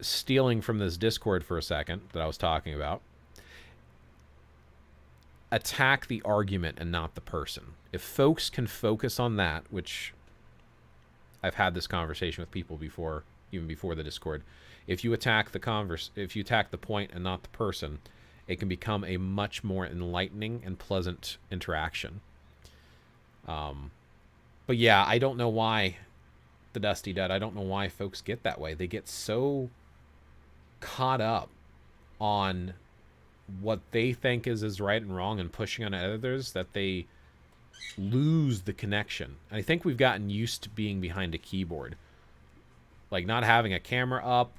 stealing from this Discord for a second that I was talking about, attack the argument and not the person. If folks can focus on that, which I've had this conversation with people before, even before the Discord, if you attack the point and not the person, it can become a much more enlightening and pleasant interaction. But yeah, I don't know why the Dusty Dud. I don't know why folks get that way. They get so caught up on what they think is right and wrong and pushing on others that they lose the connection. I think we've gotten used to being behind a keyboard, like not having a camera up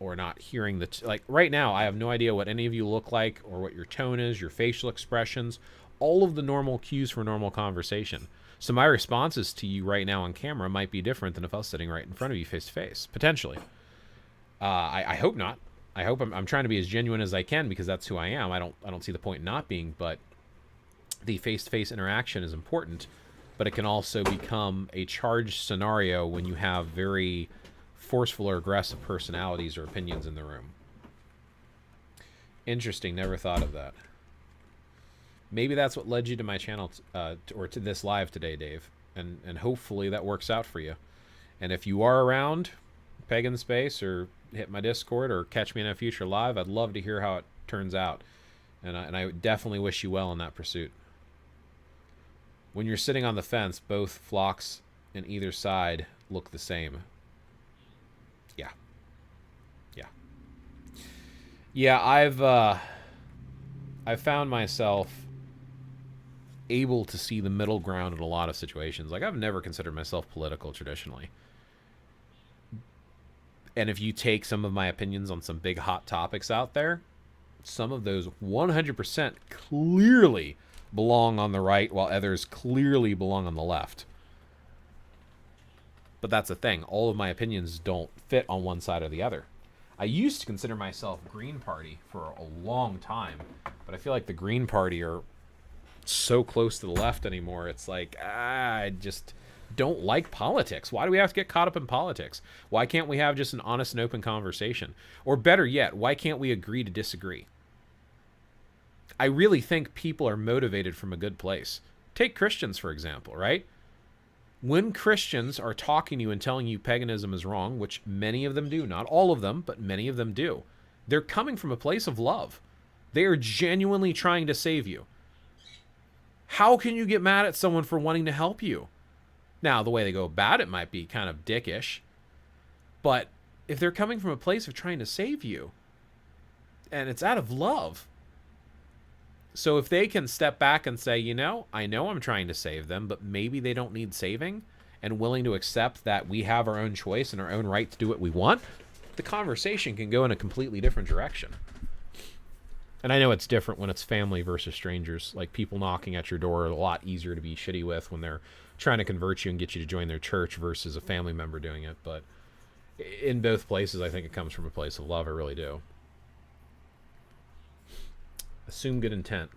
or not hearing the like right now. I have no idea what any of you look like or what your tone is, your facial expressions, all of the normal cues for normal conversation. So my responses to you right now on camera might be different than if I was sitting right in front of you face to face, potentially. I hope not. I hope I'm trying to be as genuine as I can because that's who I am. I don't see the point in not being, but the face-to-face interaction is important, but it can also become a charged scenario when you have very forceful or aggressive personalities or opinions in the room. Interesting. Never thought of that. Maybe that's what led you to my channel or to this live today, Dave. And hopefully that works out for you. And if you are around Pagan Space or hit my Discord or catch me in a future live, I'd love to hear how it turns out. And I definitely wish you well in that pursuit. When you're sitting on the fence, both flocks in either side look the same. Yeah. Yeah. Yeah, I've found myself able to see the middle ground in a lot of situations. Like, I've never considered myself political traditionally. And if you take some of my opinions on some big hot topics out there, some of those 100% clearly belong on the right, while others clearly belong on the left. But that's the thing. All of my opinions don't fit on one side or the other. I used to consider myself Green Party for a long time, but I feel like the Green Party are so close to the left anymore. It's like, I just don't like politics. Why do we have to get caught up in politics? Why can't we have just an honest and open conversation? Or better yet, why can't we agree to disagree? I really think people are motivated from a good place. Take Christians, for example, right? When Christians are talking to you and telling you paganism is wrong, which many of them do, not all of them, but many of them do, they're coming from a place of love. They are genuinely trying to save you. How can you get mad at someone for wanting to help you? Now, the way they go about it might be kind of dickish, but if they're coming from a place of trying to save you, and it's out of love, so if they can step back and say, you know, I know I'm trying to save them, but maybe they don't need saving, and willing to accept that we have our own choice and our own right to do what we want, the conversation can go in a completely different direction. And I know it's different when it's family versus strangers. Like, people knocking at your door are a lot easier to be shitty with when they're trying to convert you and get you to join their church versus a family member doing it. But in both places, I think it comes from a place of love. I really do. Assume good intent.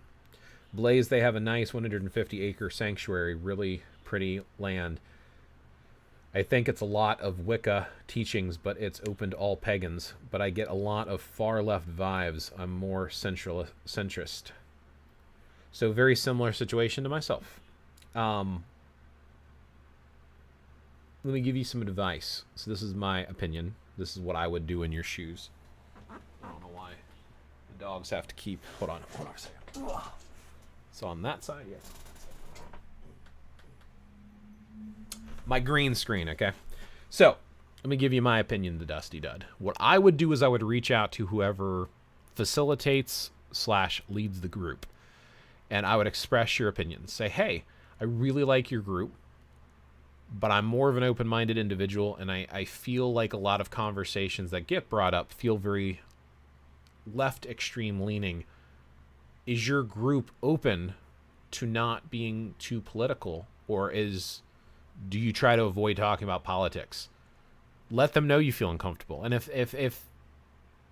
Blaze, they have a nice 150-acre sanctuary, really pretty land. I think it's a lot of Wicca teachings, but it's open to all pagans. But I get a lot of far-left vibes. I'm more centrist. So very similar situation to myself. Let me give you some advice. So this is my opinion. This is what I would do in your shoes. I don't know why the dogs have to keep. Hold on a second. So on that side, yes. My green screen, okay? So, let me give you my opinion, the Dusty Dud. What I would do is I would reach out to whoever facilitates / leads the group. And I would express your opinion. Say, hey, I really like your group, but I'm more of an open-minded individual, and I feel like a lot of conversations that get brought up feel very left extreme leaning. Is your group open to not being too political, or do you try to avoid talking about politics? Let them know you feel uncomfortable. And if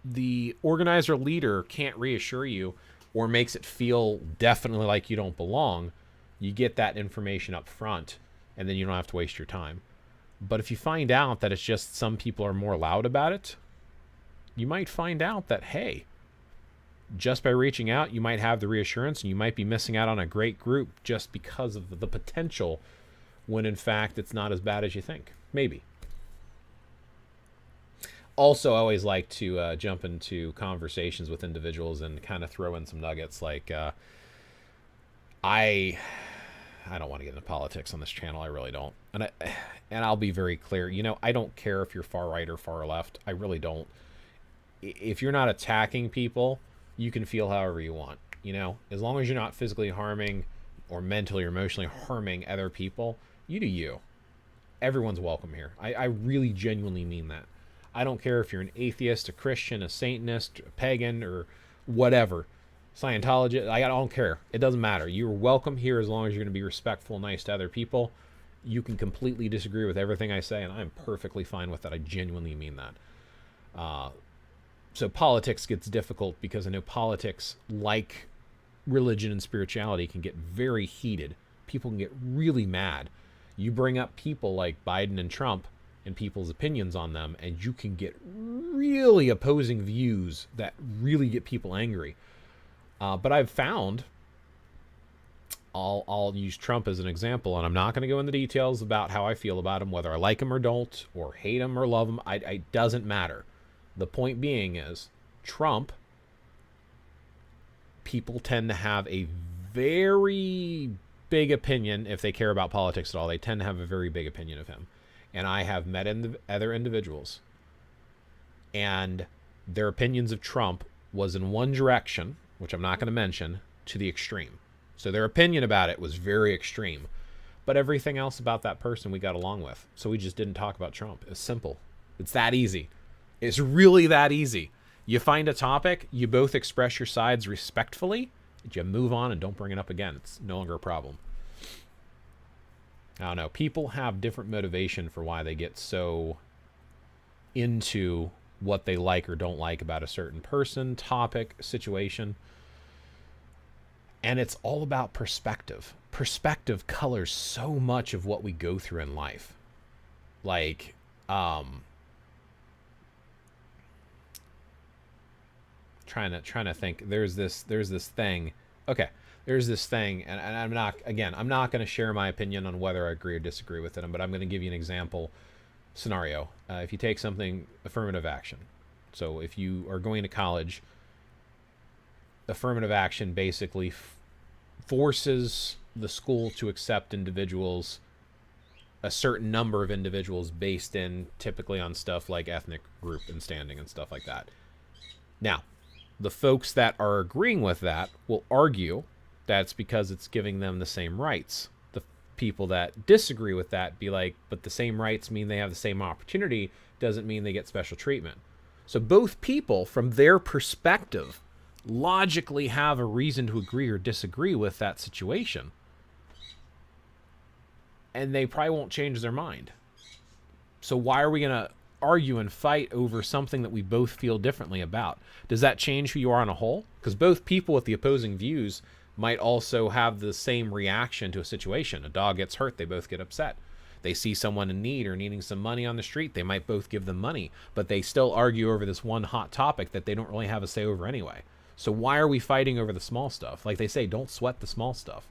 the organizer leader can't reassure you or makes it feel definitely like you don't belong, you get that information up front, and then you don't have to waste your time. But if you find out that it's just some people are more loud about it, you might find out that, hey, just by reaching out, you might have the reassurance, and you might be missing out on a great group just because of the potential, when in fact it's not as bad as you think. Maybe. Also, I always like to jump into conversations with individuals and kind of throw in some nuggets. Like, I don't want to get into politics on this channel. I really don't. And I'll be very clear. You know, I don't care if you're far right or far left. I really don't. If you're not attacking people, you can feel however you want. You know, as long as you're not physically harming or mentally or emotionally harming other people, you do you. Everyone's welcome here. I really genuinely mean that. I don't care if you're an atheist, a Christian, a Satanist, a pagan, or whatever. Scientologist, I don't care. It doesn't matter. You're welcome here as long as you're going to be respectful, nice to other people. You can completely disagree with everything I say, and I'm perfectly fine with that. I genuinely mean that. So politics gets difficult because I know politics, like religion and spirituality, can get very heated. People can get really mad. You bring up people like Biden and Trump and people's opinions on them, and you can get really opposing views that really get people angry. But I've found, I'll use Trump as an example, and I'm not going to go into details about how I feel about him, whether I like him or don't, or hate him or love him. It doesn't matter. The point being is, Trump, people tend to have a very big opinion. If they care about politics at all, they tend to have a very big opinion of him. And I have met other individuals, and their opinions of Trump was in one direction, which I'm not going to mention, to the extreme. So their opinion about it was very extreme. But everything else about that person we got along with. So we just didn't talk about Trump. It's simple. It's that easy. It's really that easy. You find a topic, you both express your sides respectfully, you move on and don't bring it up again. It's no longer a problem. I don't know. People have different motivation for why they get so into what they like or don't like about a certain person, topic, situation. And it's all about perspective. Perspective colors so much of what we go through in life. Like, trying to think. There's this thing. Okay. There's this thing, and I'm not going to share my opinion on whether I agree or disagree with it, but I'm going to give you an example scenario. If you take something, affirmative action. So if you are going to college, affirmative action basically forces the school to accept individuals, a certain number of individuals based in typically on stuff like ethnic group and standing and stuff like that. Now, the folks that are agreeing with that will argue that's because it's giving them the same rights. The people that disagree with that be like, but the same rights mean they have the same opportunity, doesn't mean they get special treatment. So both people, from their perspective, logically have a reason to agree or disagree with that situation. And they probably won't change their mind. So why are we going to argue and fight over something that we both feel differently about? Does that change who you are on a whole? Because both people with the opposing views might also have the same reaction to a situation. A dog gets hurt, they both get upset. They see someone in need or needing some money on the street, they might both give them money, but they still argue over this one hot topic that they don't really have a say over anyway. So why are we fighting over the small stuff? Like they say, don't sweat the small stuff.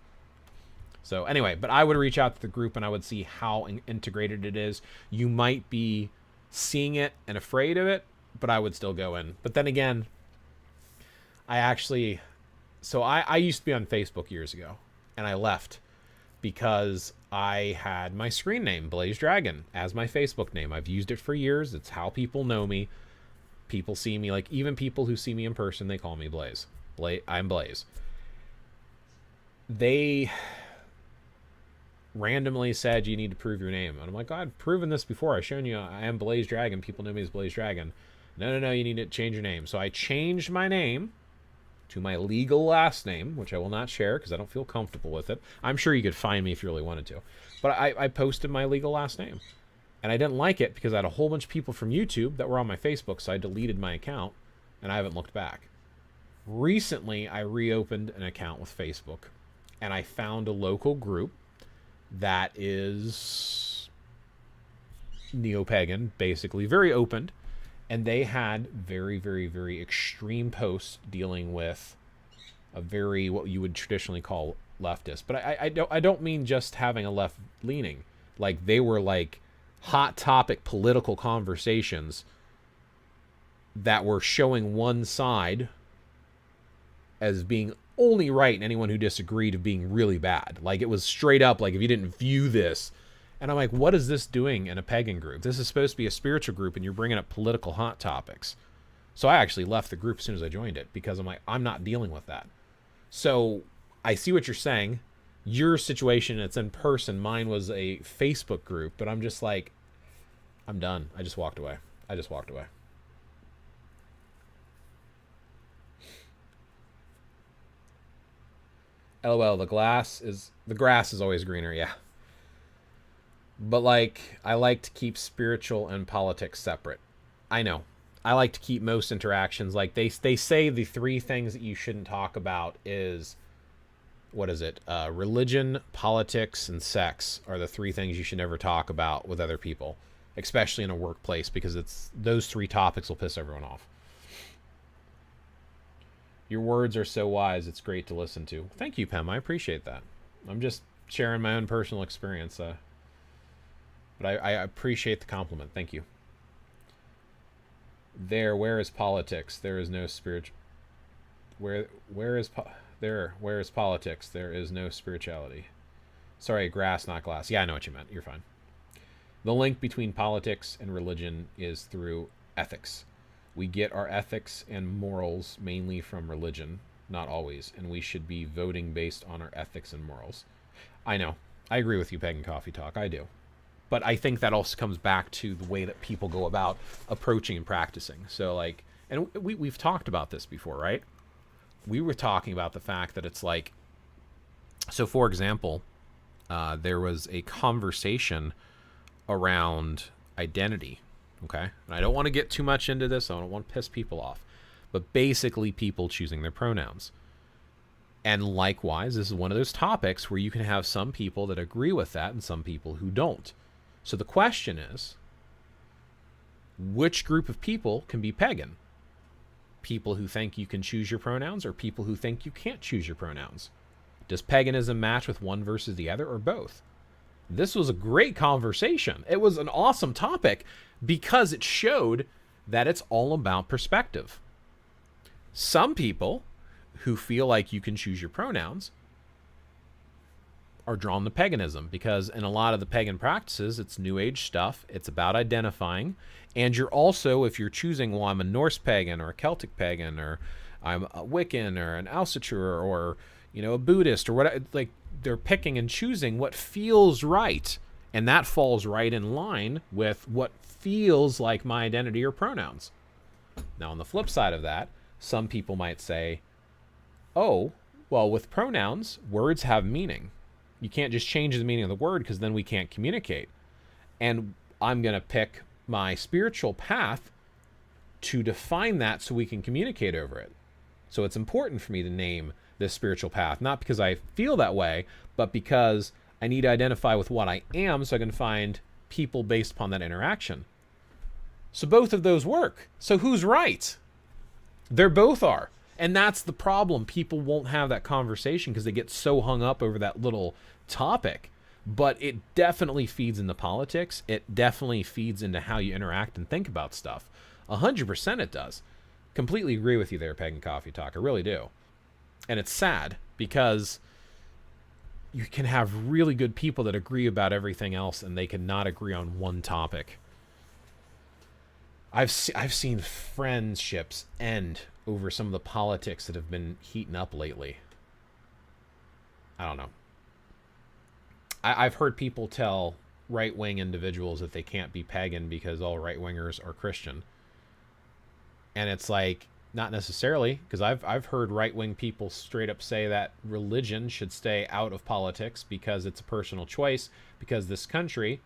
So anyway, but I would reach out to the group and I would see how integrated it is. You might be seeing it and afraid of it, but I would still go in. But then again, I used to be on Facebook years ago, and I left because I had my screen name, Blaze Dragon, as my Facebook name. I've used it for years. It's how people know me. People see me, like even people who see me in person, they call me Blaze. I'm Blaze. They randomly said you need to prove your name, and I'm like, I've proven this before. I've shown you I am Blaze Dragon. People know me as Blaze Dragon. No, you need to change your name. So I changed my name to my legal last name, which I will not share because I don't feel comfortable with it. I'm sure you could find me if you really wanted to, but I posted my legal last name, and I didn't like it because I had a whole bunch of people from YouTube that were on my Facebook, so I deleted my account, and I haven't looked back. Recently, I reopened an account with Facebook, and I found a local group that is neo-pagan, basically, very open, and they had very, very, very extreme posts dealing with a very, what you would traditionally call leftist. But I don't mean just having a left leaning. Like, they were like hot topic political conversations that were showing one side as being only right and anyone who disagreed of being really bad. Like, it was straight up like, if you didn't view this. And I'm like, what is this doing in a pagan group? This is supposed to be a spiritual group, and you're bringing up political hot topics. So I actually left the group as soon as I joined it, because I'm like, I'm not dealing with that. So I see what you're saying. Your situation, it's in person. Mine was a Facebook group, but I'm just like, I'm done. I just walked away. LOL, the grass is always greener, yeah. But like, I like to keep spiritual and politics separate. I know. I like to keep most interactions, like they say the three things that you shouldn't talk about is, what is it? Religion, politics, and sex are the three things you should never talk about with other people, especially in a workplace, because it's those three topics will piss everyone off. Your words are so wise, it's great to listen to. Thank you, Pem. I appreciate that. I'm just sharing my own personal experience. But I appreciate the compliment. Thank you. Where is politics? There is no spiritual. Where is politics? There is no spirituality. Sorry, grass, not glass. Yeah, I know what you meant. You're fine. The link between politics and religion is through ethics. We get our ethics and morals mainly from religion, not always, and we should be voting based on our ethics and morals. I know. I agree with you, Pagan Coffee Talk. I do. But I think that also comes back to the way that people go about approaching and practicing. So like, and we've talked about this before, right? We were talking about the fact that it's like, so for example, there was a conversation around identity, okay? And I don't want to get too much into this. I don't want to piss people off. But basically people choosing their pronouns. And likewise, this is one of those topics where you can have some people that agree with that and some people who don't. So the question is, which group of people can be pagan? People who think you can choose your pronouns, or people who think you can't choose your pronouns? Does paganism match with one versus the other, or both? This was a great conversation. It was an awesome topic because it showed that it's all about perspective. Some people who feel like you can choose your pronouns are drawn to paganism, because in a lot of the pagan practices, it's New Age stuff. It's about identifying. And you're also, if you're choosing, well, I'm a Norse pagan or a Celtic pagan, or I'm a Wiccan or an Alsatur, or, you know, a Buddhist, or what, like, they're picking and choosing what feels right. And that falls right in line with what feels like my identity or pronouns. Now, on the flip side of that, some people might say, oh, well, with pronouns, words have meaning. You can't just change the meaning of the word, because then we can't communicate. And I'm going to pick my spiritual path to define that so we can communicate over it. So it's important for me to name this spiritual path, not because I feel that way, but because I need to identify with what I am so I can find people based upon that interaction. So both of those work. So who's right? They're both are. And that's the problem. People won't have that conversation because they get so hung up over that little topic. But it definitely feeds into politics. It definitely feeds into how you interact and think about stuff. 100% it does. Completely agree with you there, Pagan Coffee Talk. I really do. And it's sad because you can have really good people that agree about everything else and they cannot agree on one topic. I've seen friendships end over some of the politics that have been heating up lately. I don't know. I've heard people tell right-wing individuals that they can't be pagan because all right-wingers are Christian. And it's like, not necessarily, because I've heard right-wing people straight up say that religion should stay out of politics because it's a personal choice, because this country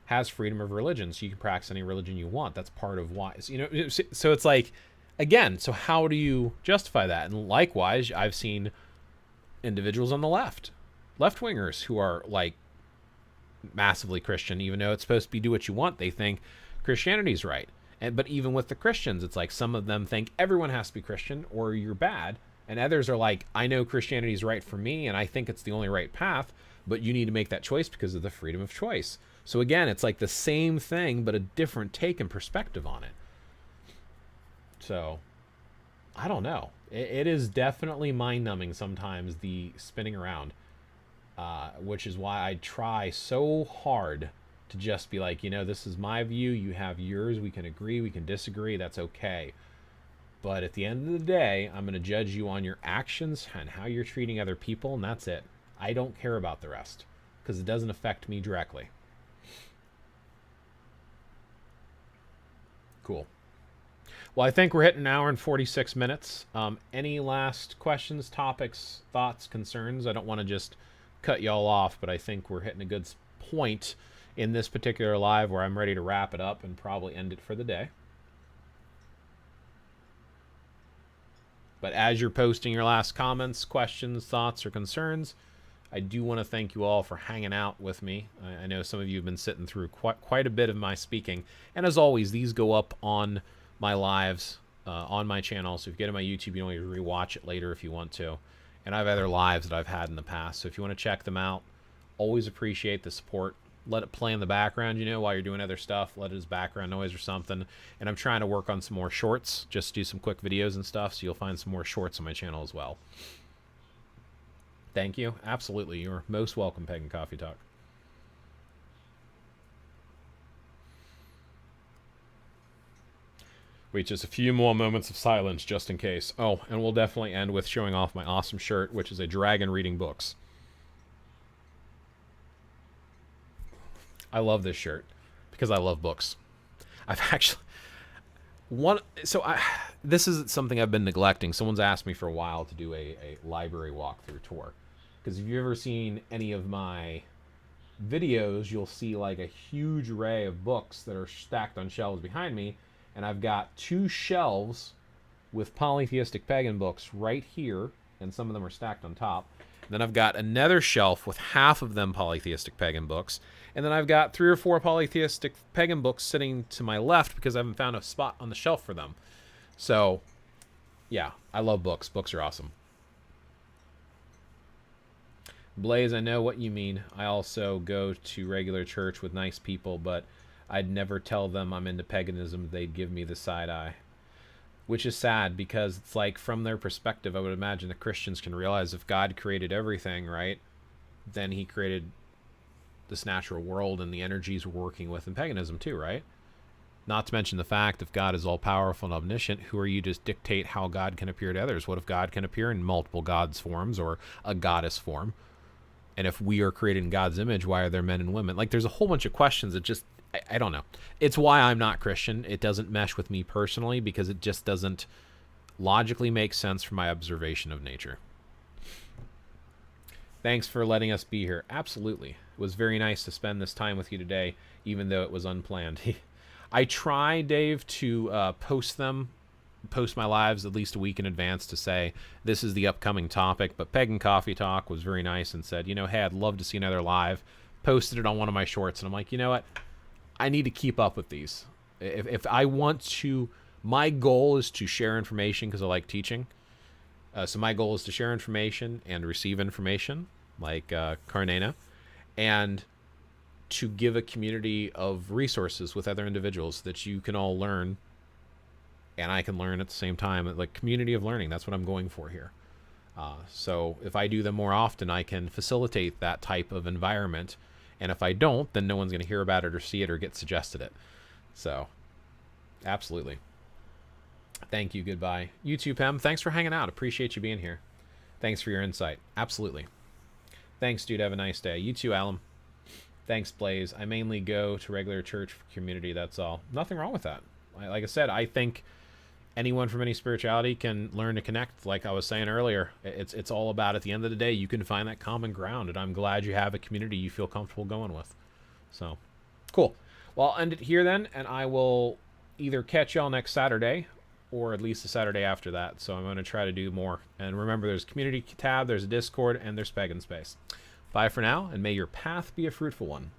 has freedom of religion, so you can practice any religion you want. That's part of why. So it's like, again, so how do you justify that? And likewise, I've seen individuals on the left-wingers who are like massively Christian, even though it's supposed to be do what you want. They think Christianity's right. But even with the Christians, it's like some of them think everyone has to be Christian or you're bad. And others are like, I know Christianity's right for me and I think it's the only right path, but you need to make that choice because of the freedom of choice. So again, it's like the same thing, but a different take and perspective on it. So, I don't know. It is definitely mind-numbing sometimes, the spinning around, which is why I try so hard to just be like, this is my view, you have yours, we can agree, we can disagree, that's okay. But at the end of the day, I'm going to judge you on your actions and how you're treating other people, and that's it. I don't care about the rest, because it doesn't affect me directly. Cool. Well, I think we're hitting an hour and 46 minutes. Any last questions, topics, thoughts, concerns? I don't want to just cut y'all off, but I think we're hitting a good point in this particular live where I'm ready to wrap it up and probably end it for the day. But as you're posting your last comments, questions, thoughts, or concerns, I do want to thank you all for hanging out with me. I know some of you have been sitting through quite a bit of my speaking. And as always, these go up on my lives on my channel. So if you get on my YouTube, you can always rewatch it later if you want to. And I have other lives that I've had in the past. So if you want to check them out, always appreciate the support. Let it play in the background, while you're doing other stuff. Let it as background noise or something. And I'm trying to work on some more shorts, just do some quick videos and stuff. So you'll find some more shorts on my channel as well. Thank you. Absolutely. You're most welcome, Pagan Coffee Talk. Wait just a few more moments of silence just in case. Oh, and we'll definitely end with showing off my awesome shirt, which is a dragon reading books. I love this shirt because I love books. I've actually... this is something I've been neglecting. Someone's asked me for a while to do a library walkthrough tour. Because if you've ever seen any of my videos, you'll see like a huge array of books that are stacked on shelves behind me. And I've got 2 shelves with polytheistic pagan books right here. And some of them are stacked on top. And then I've got another shelf with half of them polytheistic pagan books. And then I've got 3 or 4 polytheistic pagan books sitting to my left because I haven't found a spot on the shelf for them. So, yeah, I love books. Books are awesome. Blaze, I know what you mean. I also go to regular church with nice people, but I'd never tell them I'm into paganism. They'd give me the side eye. Which is sad because it's like from their perspective, I would imagine the Christians can realize if God created everything, right, then he created this natural world and the energies we're working with in paganism too, right? Not to mention the fact if God is all-powerful and omniscient, who are you to dictate how God can appear to others? What if God can appear in multiple gods forms or a goddess form? And if we are created in God's image, why are there men and women? Like, there's a whole bunch of questions that just, I don't know. It's why I'm not Christian. It doesn't mesh with me personally because it just doesn't logically make sense from my observation of nature. Thanks for letting us be here. Absolutely. It was very nice to spend this time with you today, even though it was unplanned. I try, Dave, to post my lives at least a week in advance to say this is the upcoming topic, but Pagan Coffee Talk was very nice and said, hey, I'd love to see another live. Posted it on one of my shorts, and I'm like, you know what? I need to keep up with these. If I want to, my goal is to share information because I like teaching. So my goal is to share information and receive information, like Carnena. and to give a community of resources with other individuals that you can all learn and I can learn at the same time. Like community of learning, that's what I'm going for here. So if I do them more often, I can facilitate that type of environment. And if I don't, then no one's going to hear about it or see it or get suggested it. So absolutely. Thank you. Goodbye. You too, Pem. Thanks for hanging out. Appreciate you being here. Thanks for your insight. Absolutely. Thanks, dude. Have a nice day. You too, Alum. Thanks, Blaze. I mainly go to regular church for community. That's all. Nothing wrong with that. Like I said, I think anyone from any spirituality can learn to connect. Like I was saying earlier, it's all about, at the end of the day, you can find that common ground. And I'm glad you have a community you feel comfortable going with. So, cool. Well, I'll end it here then, and I will either catch y'all next Saturday or at least the Saturday after that. So I'm going to try to do more. And remember, there's a community tab, there's a Discord, and there's Pagan Space. Bye for now, and may your path be a fruitful one.